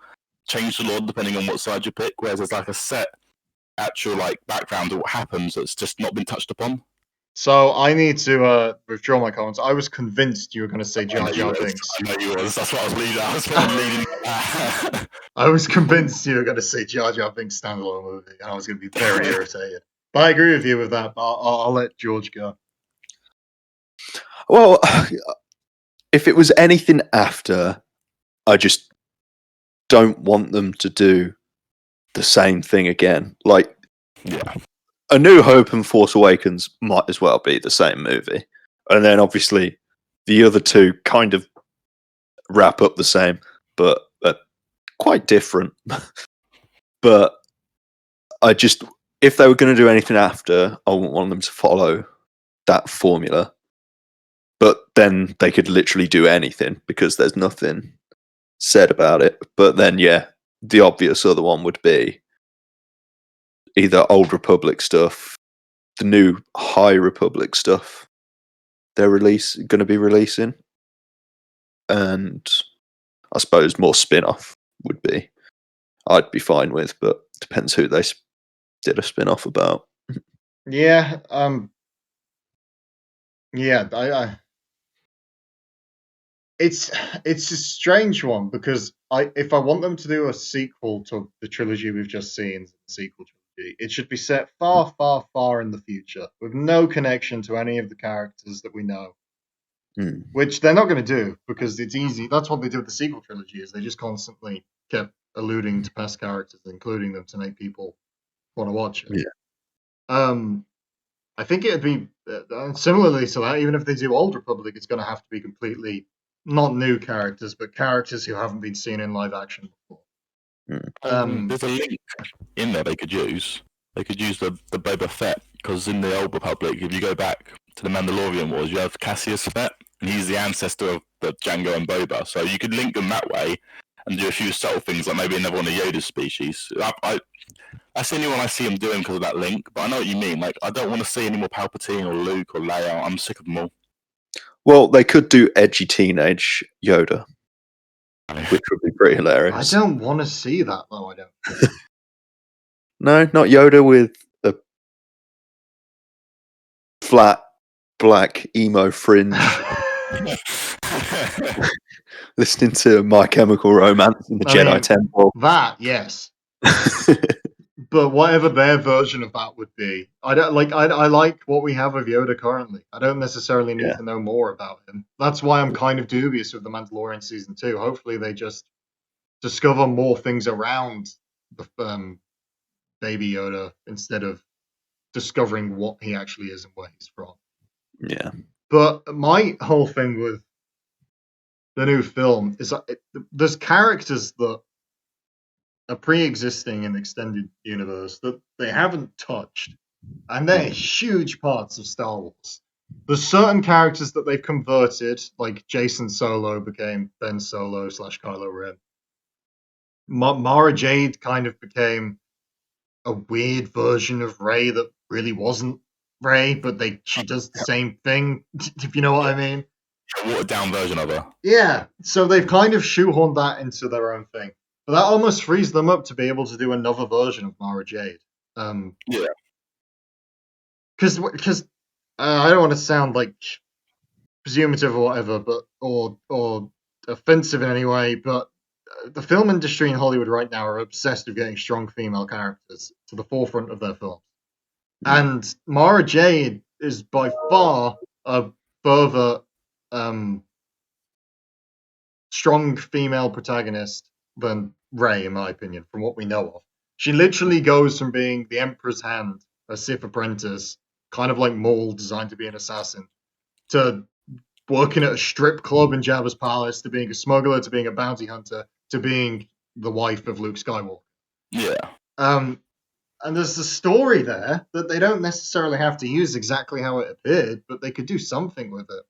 change the lore depending on what side you pick. Whereas there's like a set actual like background of what happens that's just not been touched upon. So I need to withdraw my comments. I was convinced you were going to say Jar Jar Binks. I know you was. That's what I was leading. I was convinced you were going to say Jar Jar Binks standalone movie, and I was going to be very irritated. But I agree with you with that. But I'll let George go. Well, if it was anything after, I just don't want them to do the same thing again. Like, yeah. A New Hope and Force Awakens might as well be the same movie. And then obviously the other two kind of wrap up the same, but quite different. But if they were going to do anything after, I wouldn't want them to follow that formula. But then they could literally do anything because there's nothing said about it. But then, yeah, the obvious other one would be either Old Republic stuff, the new High Republic stuff they're going to be releasing, and I suppose more spin-off would be I'd be fine with, but depends who they did a spin-off about. Yeah, yeah, it's a strange one because if I want them to do a sequel to the trilogy we've just seen, the sequel trilogy, it should be set far, far, far in the future with no connection to any of the characters that we know. Which they're not going to do because it's easy. That's what they did with the sequel trilogy, is they just constantly kept alluding to past characters, including them to make people want to watch it. Yeah. I think it'd be similarly to that. Even if they do Old Republic, it's going to have to be completely not new characters, but characters who haven't been seen in live action before. There's a link in there they could use. They could use the Boba Fett, because in the Old Republic, if you go back to the Mandalorian Wars, you have Cassius Fett, and he's the ancestor of the Jango and Boba. So you could link them that way and do a few subtle things, like maybe another one of Yoda's species. That's the only one I see them doing because of that link. But I know what you mean. Like, I don't want to see any more Palpatine or Luke or Leia. I'm sick of them all. Well, they could do edgy teenage Yoda, which would be pretty hilarious. I don't want to see that, though. I don't. No, not Yoda with a flat black emo fringe. Listening to My Chemical Romance in the Jedi Temple. That, yes. But whatever their version of that would be, I don't like. I like what we have of Yoda currently. I don't necessarily need to know more about him. That's why I'm kind of dubious with the Mandalorian season 2. Hopefully, they just discover more things around the baby Yoda instead of discovering what he actually is and where he's from. Yeah. But my whole thing with the new film is that there's characters that are pre-existing in the extended universe that they haven't touched, and they're huge parts of Star Wars. There's certain characters that they've converted, like Jason Solo became Ben Solo / Kylo Ren. Mara Jade kind of became a weird version of Rey that really wasn't Rey, but she does the same thing, if you know what I mean. A watered-down version of her. Yeah, so they've kind of shoehorned that into their own thing. But that almost frees them up to be able to do another version of Mara Jade. Yeah. Because I don't want to sound like presumptive or whatever, but or offensive in any way, but the film industry in Hollywood right now are obsessed with getting strong female characters to the forefront of their films. And Mara Jade is by far a further strong female protagonist than Rey, in my opinion, from what we know of. She literally goes from being the Emperor's hand, a Sith apprentice, kind of like Maul, designed to be an assassin, to working at a strip club in Jabba's palace, to being a smuggler, to being a bounty hunter, to being the wife of Luke Skywalker. Yeah. And there's a story there that they don't necessarily have to use exactly how it appeared, but they could do something with it.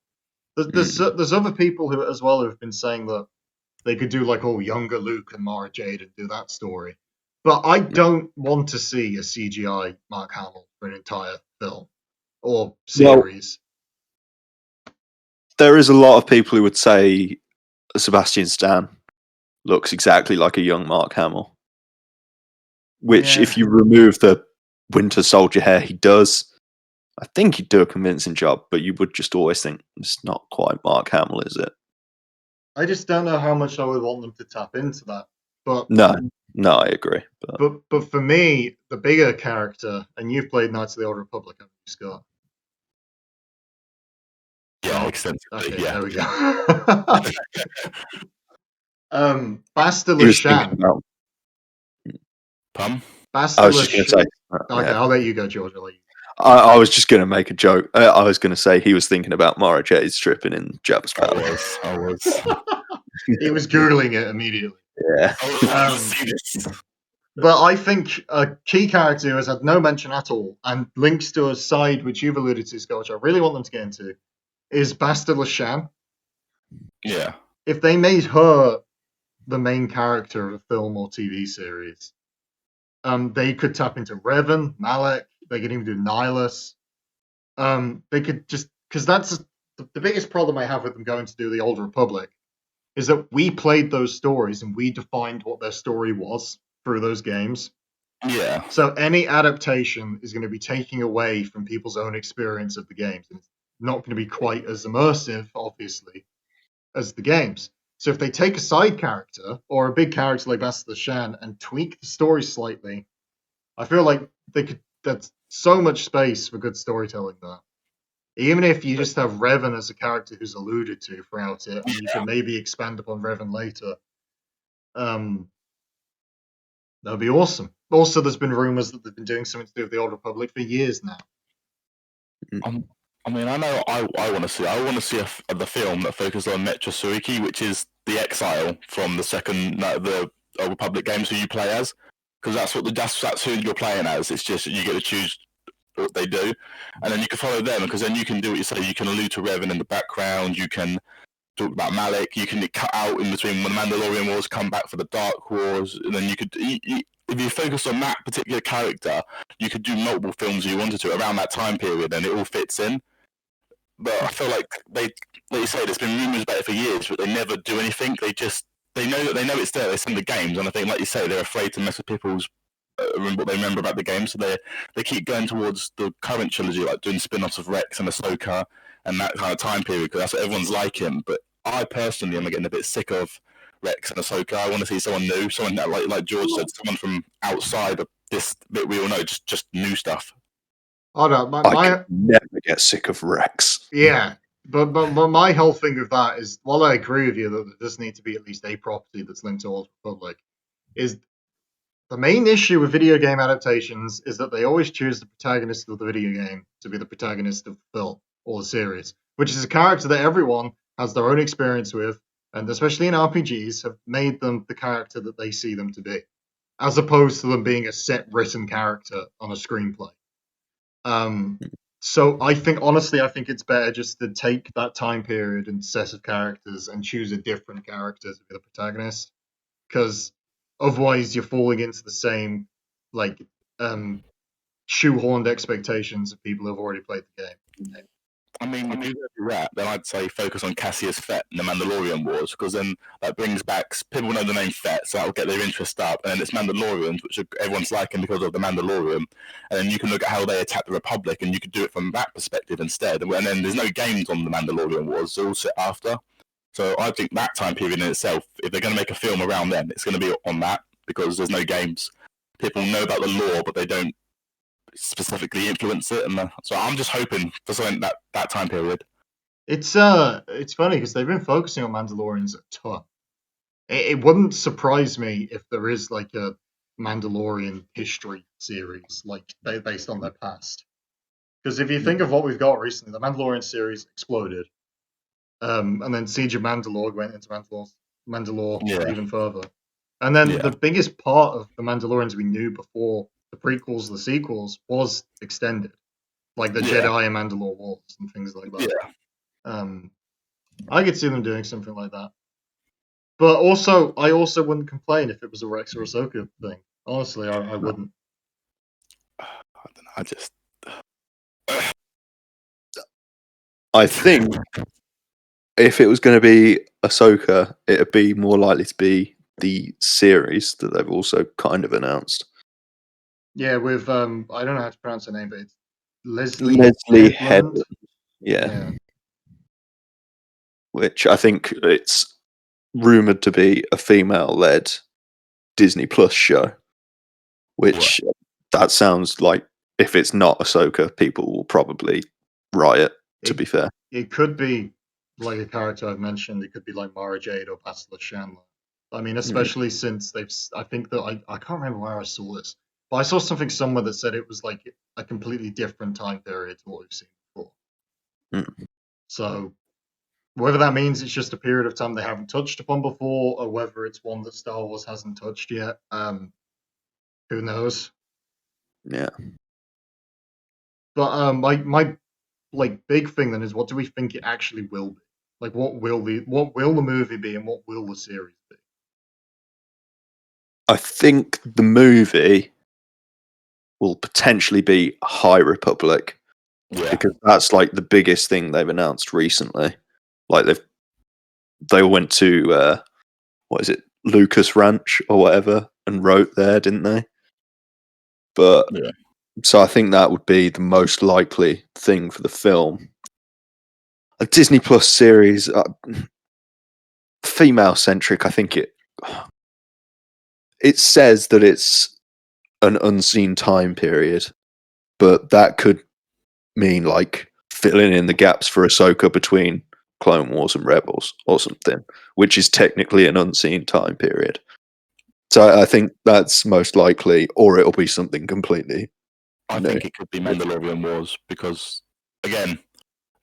There's other people who as well who've been saying that they could do like younger Luke and Mara Jade and do that story. But I don't want to see a CGI Mark Hamill for an entire film or series. Well, there is a lot of people who would say Sebastian Stan looks exactly like a young Mark Hamill. Which, if you remove the Winter Soldier hair, he does. I think he'd do a convincing job, but you would just always think it's not quite Mark Hamill, is it? I just don't know how much I would want them to tap into that. But no, I agree. But for me, the bigger character, and you've played Knights of the Old Republic, haven't you, Scott? Yeah, extensively. Okay, yeah. there we go. Bastila Shan. Pum? I was just going to say. Okay, I'll let you go, George. I'll let you. I was just going to make a joke. I was going to say he was thinking about Mara Jade's stripping in Jabba's palace. I was. He was Googling it immediately. Yeah. But I think a key character who has had no mention at all and links to a side which you've alluded to, Scott, which I really want them to get into, is Bastila Shan. Yeah. If they made her the main character of a film or TV series, they could tap into Revan, Malak. They could even do Nihilus. They could just because that's the biggest problem I have with them going to do the Old Republic is that we played those stories and we defined what their story was through those games. Yeah. So any adaptation is going to be taking away from people's own experience of the games. It's not going to be quite as immersive, obviously, as the games. So if they take a side character or a big character like Bastila Shan and tweak the story slightly, I feel like they could. That's so much space for good storytelling there. Even if you just have Revan as a character who's alluded to throughout it, and you can maybe expand upon Revan later, that'd be awesome. Also, there's been rumors that they've been doing something to do with the Old Republic for years now. I mean, I know I want to see. I want to see the film that focuses on Metra Suiki, which is the exile from the the Old Republic games who you play as, because that's who you're playing as. It's just you get to choose what they do, and then you can follow them, because then you can do what you say. You can allude to Revan in the background. You can talk about Malak. You can cut out in between when the Mandalorian Wars, come back for the Dark Wars, and then you could. If you focus on that particular character, you could do multiple films if you wanted to around that time period, and it all fits in. But I feel like like you say, there's been rumours about it for years, but they never do anything. They know it's there. They send the games, and I think, like you say, they're afraid to mess with people's what they remember about the game, so they keep going towards the current trilogy, like doing spin-offs of Rex and Ahsoka and that kind of time period, because that's what everyone's liking. But I personally am getting a bit sick of Rex and Ahsoka. I want to see someone new, someone that, like George said, someone from outside of this bit we all know, just new stuff. Oh no, I could never get sick of Rex. Yeah, but my whole thing with that is, while I agree with you that there does need to be at least a property that's linked to Old Republic, is the main issue with video game adaptations is that they always choose the protagonist of the video game to be the protagonist of the film or the series, which is a character that everyone has their own experience with, and especially in RPGs, have made them the character that they see them to be, as opposed to them being a set written character on a screenplay. So I think it's better just to take that time period and set of characters and choose a different character to be the protagonist, because otherwise you're falling into the same shoehorned expectations of people who've already played the game. I mean, if you go to that, then I'd say focus on Cassius Fett in the Mandalorian Wars, because then that brings back, people know the name Fett, so that'll get their interest up, and then it's Mandalorians, which everyone's liking because of the Mandalorian, and then you can look at how they attack the Republic, and you could do it from that perspective instead, and then there's no games on the Mandalorian Wars, they're all set after. So I think that time period in itself, if they're going to make a film around then, it's going to be on that, because there's no games. People know about the lore, but they don't specifically influence it, and so I'm just hoping for something that time period. It's funny because they've been focusing on Mandalorians a ton. It wouldn't surprise me if there is like a Mandalorian history series, like based on their past. Because if you think of what we've got recently, the Mandalorian series exploded, and then Siege of Mandalore went into Mandalore even further. And then the biggest part of the Mandalorians we knew before the prequels, the sequels, was extended, like the Jedi and Mandalore Wars and things like that. I could see them doing something like that. But also, I also wouldn't complain if it was a Rex or Ahsoka thing. Honestly, I wouldn't. I don't know. I just. I think if it was going to be Ahsoka, it'd be more likely to be the series that they've also kind of announced. Yeah, with I don't know how to pronounce her name, but it's Leslie Headland. Yeah. Which I think it's rumored to be a female-led Disney Plus show. Which that sounds like if it's not Ahsoka, people will probably riot. To be fair, it could be like a character I've mentioned. It could be like Mara Jade or Bastila Chandler. I mean, especially since they've. I think that I can't remember where I saw this, but I saw something somewhere that said it was like a completely different time period to what we've seen before. So whether that means it's just a period of time they haven't touched upon before, or whether it's one that Star Wars hasn't touched yet, who knows? Yeah. But my like big thing then is, what do we think it actually will be? Like, what will the movie be, and what will the series be? I think the movie will potentially be High Republic, because that's like the biggest thing they've announced recently. Like they went to what is it, Lucas Ranch or whatever, and wrote there, didn't they? But so I think that would be the most likely thing for the film. A Disney Plus series, female centric. I think it says that it's an unseen time period, but that could mean like filling in the gaps for Ahsoka between Clone Wars and Rebels or something, which is technically an unseen time period. So I think that's most likely, or it'll be something completely. I think it could be Mandalorian Wars because, again,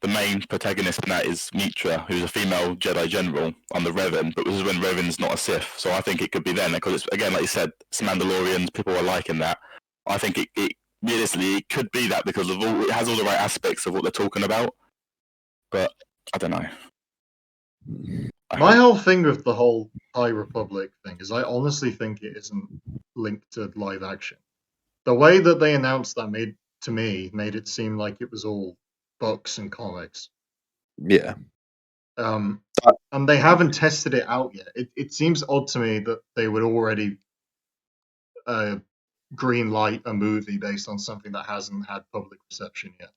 the main protagonist in that is Mitra, who's a female Jedi general on the Revan, but this is when Revan's not a Sith. So I think it could be then, because it's, again, like you said, it's Mandalorians, people are liking that. I think it realistically, it could be that because of it has all the right aspects of what they're talking about. But I don't know. My whole thing with the whole High Republic thing is I honestly think it isn't linked to live action. The way that they announced that made it seem like it was all books and comics. Yeah. And they haven't tested it out yet. It seems odd to me that they would already green light a movie based on something that hasn't had public reception yet,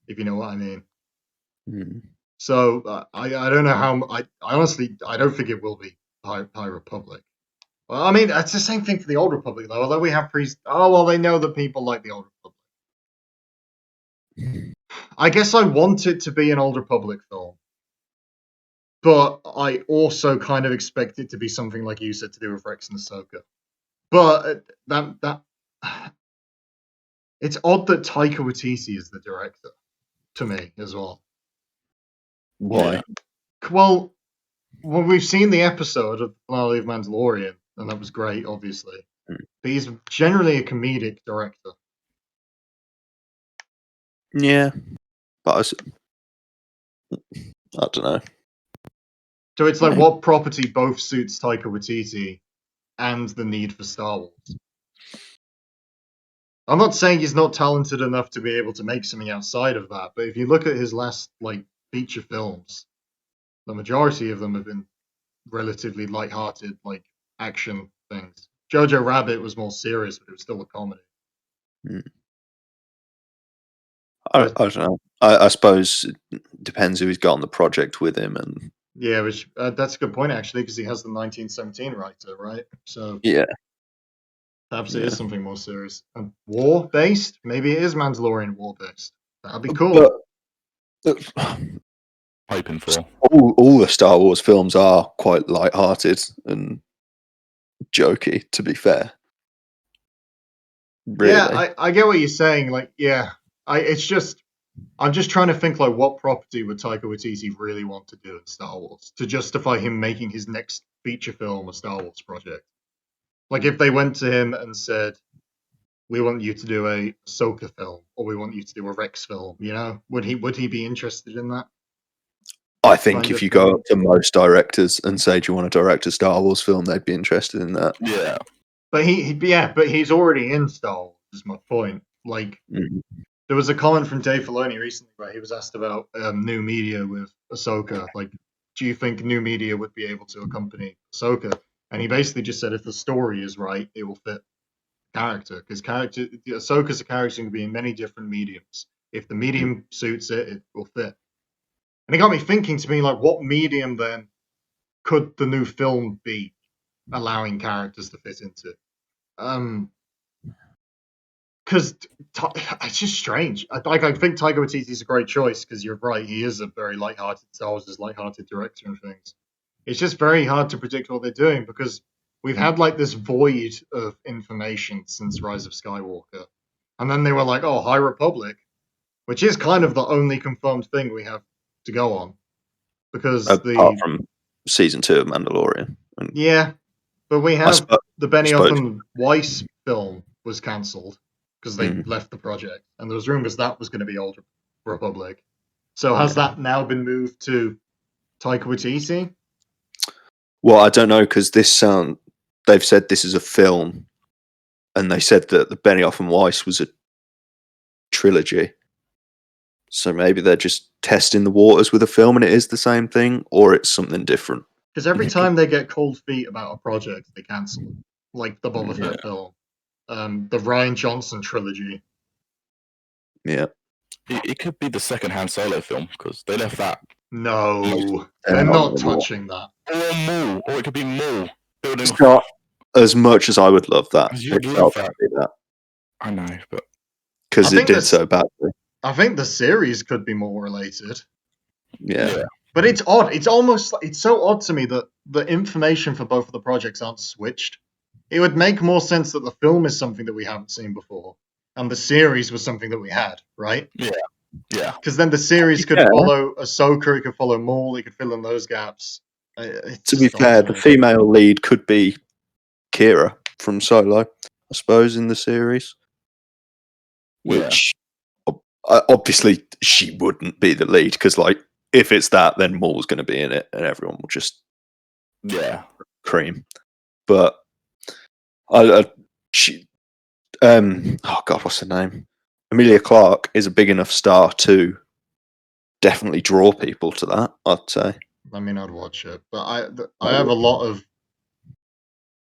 if you know what I mean. So I don't know how. I honestly I don't think it will be High Republic. Well, I mean, it's the same thing for the Old Republic, though. Although we have they know that people like the Old Republic. I guess I want it to be an Old Republic film, but I also kind of expect it to be something like you said, to do with Rex and Ahsoka. But that it's odd that Taika Waititi is the director, to me as well. Why? Well, we've seen the episode of the finale of Mandalorian, and that was great, obviously. But he's generally a comedic director. Yeah, but I don't know. So it's like, what property both suits Taika Waititi and the need for Star Wars? I'm not saying he's not talented enough to be able to make something outside of that, but if you look at his last feature films, the majority of them have been relatively light-hearted, action things. Jojo Rabbit was more serious, but it was still a comedy. I don't know. I suppose it depends who he's got on the project with him, and yeah, which that's a good point actually, because he has the 1917 writer, right? So yeah, perhaps it is something more serious and war-based. Maybe it is Mandalorian war-based. That'd be cool. But hoping for. All the Star Wars films are quite light-hearted and jokey, to be fair. Really. Yeah, I get what you're saying. Like, yeah, I'm just trying to think like what property would Taika Waititi really want to do in Star Wars to justify him making his next feature film a Star Wars project. Like if they went to him and said, "We want you to do a Ahsoka film, or we want you to do a Rex film," would he be interested in that? I think Kind if of you thing. go up to most directors and say, "Do you want to direct a Star Wars film?" they'd be interested in that. Yeah. But but he's already in Star Wars. Is my point. Like there was a comment from Dave Filoni recently where he was asked about new media with Ahsoka. Like, do you think new media would be able to accompany Ahsoka? And he basically just said if the story is right, it will fit character. Because Ahsoka's a character can be in many different mediums. If the medium suits it, it will fit. And it got me thinking to me, like, what medium then could the new film be allowing characters to fit into? Because it's just strange. I think Taika Waititi is a great choice because you're right. He is a very light-hearted Star Wars, light-hearted director and things. It's just very hard to predict what they're doing because we've had like this void of information since Rise of Skywalker, and then they were like, "Oh, High Republic," which is kind of the only confirmed thing we have to go on because apart from season 2 of Mandalorian. Yeah, but we have the Benioff suppose. and Weiss film was cancelled because they left the project, and there was rumors that was going to be Old Republic. So has that now been moved to Taika Waititi? Well, I don't know because they've said this is a film, and they said that the Benioff and Weiss was a trilogy. So maybe they're just testing the waters with a film, and it is the same thing, or it's something different. Because every time they get cold feet about a project, they cancel it. Like the Boba Fett film, the Rian Johnson trilogy. Yeah. It could be the second Han Solo film because they left that. No, they're not touching that. Or more, or it could be more. It's not as much as I would love that. You'd love that. I know, but because it did so badly. I think the series could be more related. Yeah. But it's odd. It's so odd to me that the information for both of the projects aren't switched. It would make more sense that the film is something that we haven't seen before, and the series was something that we had, right? Yeah. Yeah. Because then the series could follow Ahsoka, it could follow Maul, it could fill in those gaps. To be fair, the female lead could be Kira from Solo, I suppose, in the series. Which obviously she wouldn't be the lead because, like, if it's that, then Maul's going to be in it, and everyone will just cream. But she, oh god, what's her name? Emilia Clarke is a big enough star to definitely draw people to that, I'd say. I mean, I'd watch it, but I have a lot of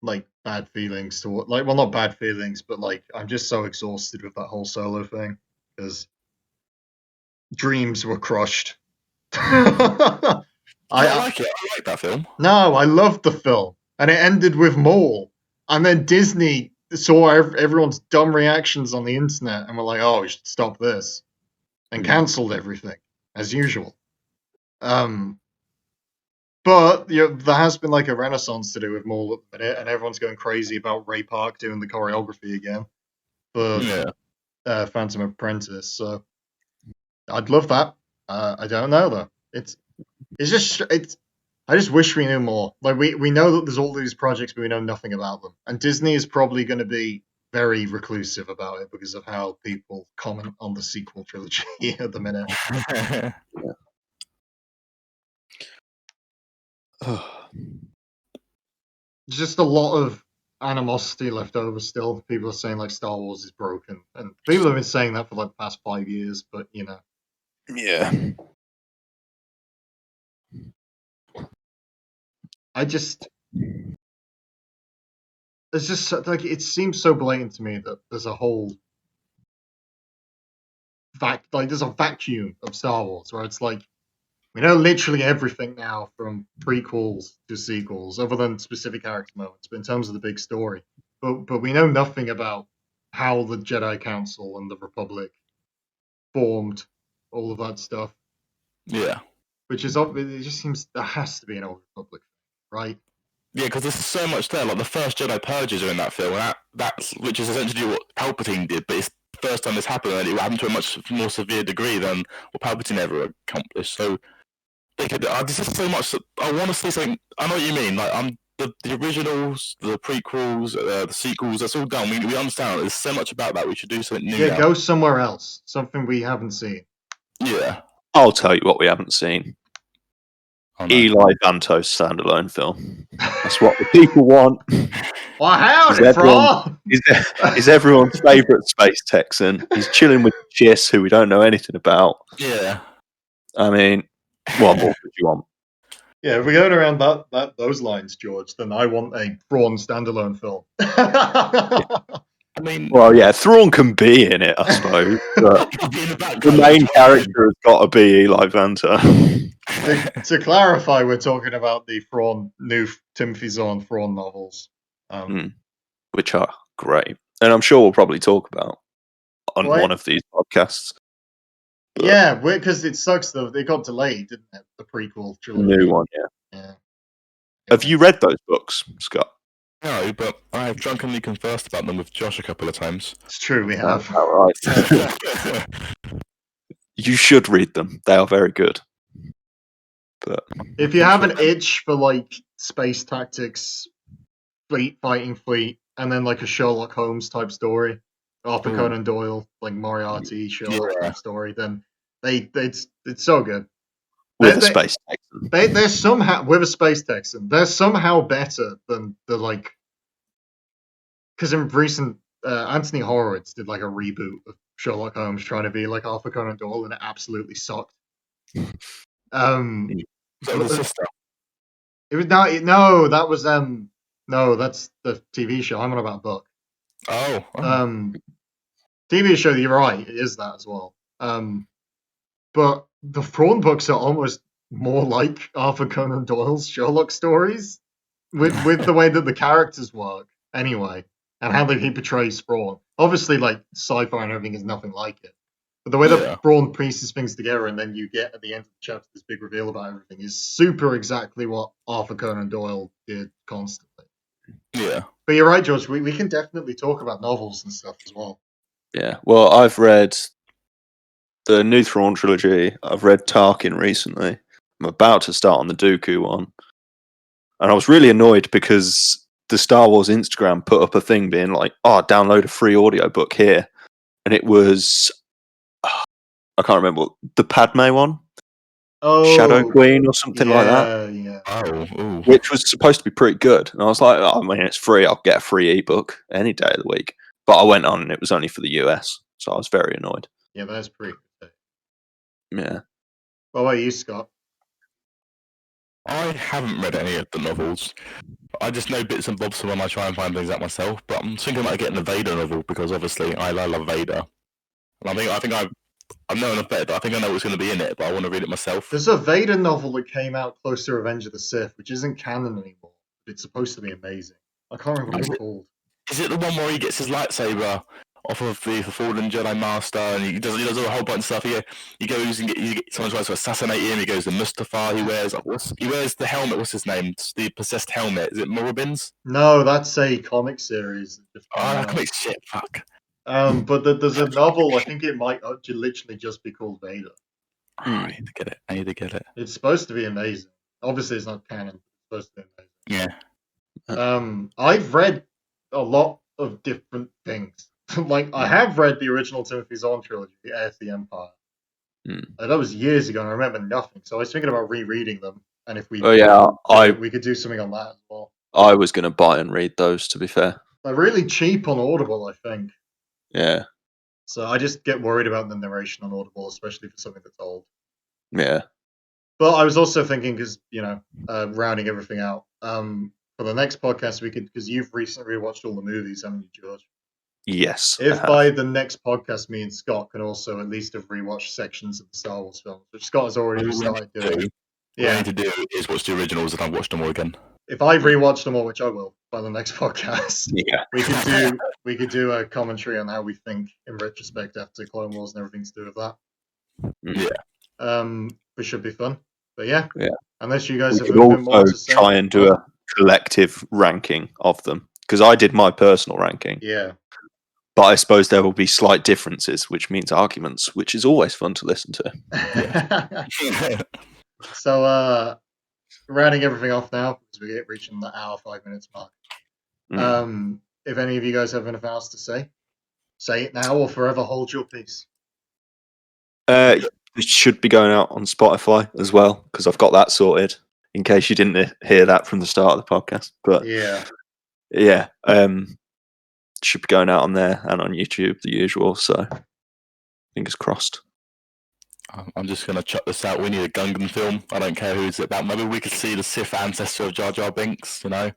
like bad feelings to well, not bad feelings, but like I'm just so exhausted with that whole Solo thing because dreams were crushed. I like it. I like that film. No, I loved the film, and it ended with Maul, and then Disney saw everyone's dumb reactions on the internet and were like, "Oh, we should stop this," and cancelled everything as usual. But there has been like a renaissance to do with Maul at the minute, and everyone's going crazy about Ray Park doing the choreography again for Phantom Apprentice. So I'd love that. I don't know though. I just wish we knew more. Like we know that there's all these projects, but we know nothing about them. And Disney is probably going to be very reclusive about it because of how people comment on the sequel trilogy at the minute. Just a lot of animosity left over still. People are saying like Star Wars is broken, and people have been saying that for like the past 5 years. But yeah, it's just like it seems so blatant to me that there's a whole there's a vacuum of Star Wars where it's like we know literally everything now from prequels to sequels, other than specific character moments. But in terms of the big story, but we know nothing about how the Jedi Council and the Republic formed, all of that stuff. Yeah. which is obvious. It just seems there has to be an Old Republic, right? Yeah, because there's so much there. Like the first Jedi purges are in that film, and that's which is essentially what Palpatine did. But it's the first time this happened, and it happened to a much more severe degree than what Palpatine ever accomplished. So they could. There's just so much. I want to say something. I know what you mean. Like the originals, the prequels, the sequels. That's all done. We understand. There's so much about that. We should do something new. Yeah, now. go somewhere else. Something we haven't seen. Yeah. I'll tell you what we haven't seen. Oh, no. Eli Vantos standalone film. That's what the people want. Well, howdy, Frog! He's everyone's favourite space Texan. He's chilling with Chiss, who we don't know anything about. Yeah. I mean, what more could you want? Yeah, if we're going around those lines, George, then I want a Thrawn standalone film. I mean, well, yeah, Thrawn can be in it, I suppose. But the main character has got to be Eli Vantos. To clarify, we're talking about the new Timothy Zahn Thrawn novels, which are great, and I'm sure we'll probably talk about on one of these podcasts. But yeah, because it sucks though. They got delayed, didn't it? The prequel trilogy. New one, yeah. Have you read those books, Scott? No, but I have drunkenly conversed about them with Josh a couple of times. It's true, we have. All right. You should read them. They are very good. But if you have an itch for like space tactics, fighting fleet, and then like a Sherlock Holmes type story, Arthur Conan Doyle, like Moriarty, Sherlock type story, then it's so good. With a space Texan. They're somehow with a space Texan. They're somehow better than the like. Because in recent, Anthony Horowitz did like a reboot of Sherlock Holmes trying to be like Arthur Conan Doyle, and it absolutely sucked. The sister. It was no, that was no, that's the TV show. I'm on about book. Oh. TV show. You're right. It is that as well. But the Thrawn books are almost more like Arthur Conan Doyle's Sherlock stories, with the way that the characters work, anyway, and how he portrays Thrawn. Obviously, like sci-fi and everything is nothing like it, but the way that Thrawn pieces things together, and then you get at the end of the chapter this big reveal about everything, is super exactly what Arthur Conan Doyle did constantly. Yeah. But you're right, George. We can definitely talk about novels and stuff as well. Yeah. Well, I've read the new Thrawn trilogy. I've read Tarkin recently. I'm about to start on the Dooku one. And I was really annoyed because the Star Wars Instagram put up a thing being like, download a free audiobook here. And it was, I can't remember, the Padme one? Shadow Queen or something like that. Yeah. Oh, which was supposed to be pretty good. And I was like, it's free. I'll get a free ebook any day of the week. But I went on and it was only for the US. So I was very annoyed. Yeah, that's pretty good. Yeah. What about you, Scott? I haven't read any of the novels. I just know bits and bobs from when I try and find things out myself. But I'm thinking about getting a Vader novel because obviously I love Vader. And I think I've known enough better. I think I know what's going to be in it, but I want to read it myself. There's a Vader novel that came out close to Revenge of the Sith, which isn't canon anymore. It's supposed to be amazing. I can't remember what it's called. Is it the one where he gets his lightsaber off of the Fallen Jedi Master, and he does a whole bunch of stuff? He goes and someone tries to assassinate him. He goes to Mustafar. He wears the helmet. What's his name? The possessed helmet. Is it Morabin's? No, that's a comic series. Comic shit. Fuck. But there's a novel. I think it might literally just be called Vader. I need to get it. It's supposed to be amazing. Obviously, it's not canon. It's supposed to be amazing. Yeah. I've read a lot of different things. Like, I have read the original Timothy Zahn trilogy, The Heir to the Empire. That was years ago, and I remember nothing. So I was thinking about rereading them, and if we we could do something on that as well. I was going to buy and read those, to be fair. They're really cheap on Audible, I think. Yeah. So I just get worried about the narration on Audible, especially for something that's old. Yeah. But I was also thinking, because, rounding everything out, for the next podcast, we could, because you've recently rewatched all the movies, haven't you, George? Yes. If by the next podcast, me and Scott can also at least have rewatched sections of the Star Wars films, which Scott has already started doing. What I need to do is watch the originals and I've watched them all again. If I rewatch them all, which I will by the next podcast, we could do a commentary on how we think in retrospect after Clone Wars and everything to do with that. Yeah. Which should be fun. But yeah, Yeah. unless you guys We have could a bit more also to say. try and do a collective ranking of them, because I did my personal ranking. Yeah. But I suppose there will be slight differences, which means arguments, which is always fun to listen to. So, rounding everything off now, because we're reaching the hour, 5 minutes mark. If any of you guys have anything else to say it now or forever hold your peace. It should be going out on Spotify as well, because I've got that sorted, in case you didn't hear that from the start of the podcast. But yeah, should be going out on there and on YouTube, the usual. So fingers crossed. I'm just going to chuck this out. We need a Gungan film. I don't care who's it about. Maybe we could see the Sith ancestor of Jar Jar Binks, you know?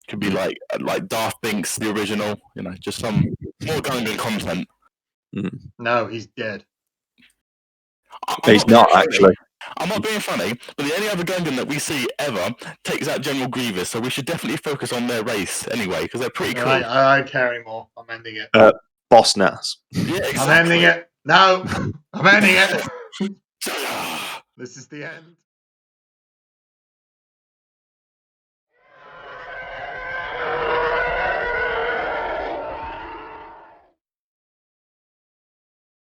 Could be like Darth Binks, the original, you know, just some more Gungan content. No, he's dead. He's not, actually. I'm not being funny, but the only other Gungan that we see ever takes out General Grievous, so we should definitely focus on their race anyway, because they're pretty cool. I don't care anymore. I'm ending it. Boss Nass. Yeah, exactly. I'm ending it. No, I'm ending it. This is the end.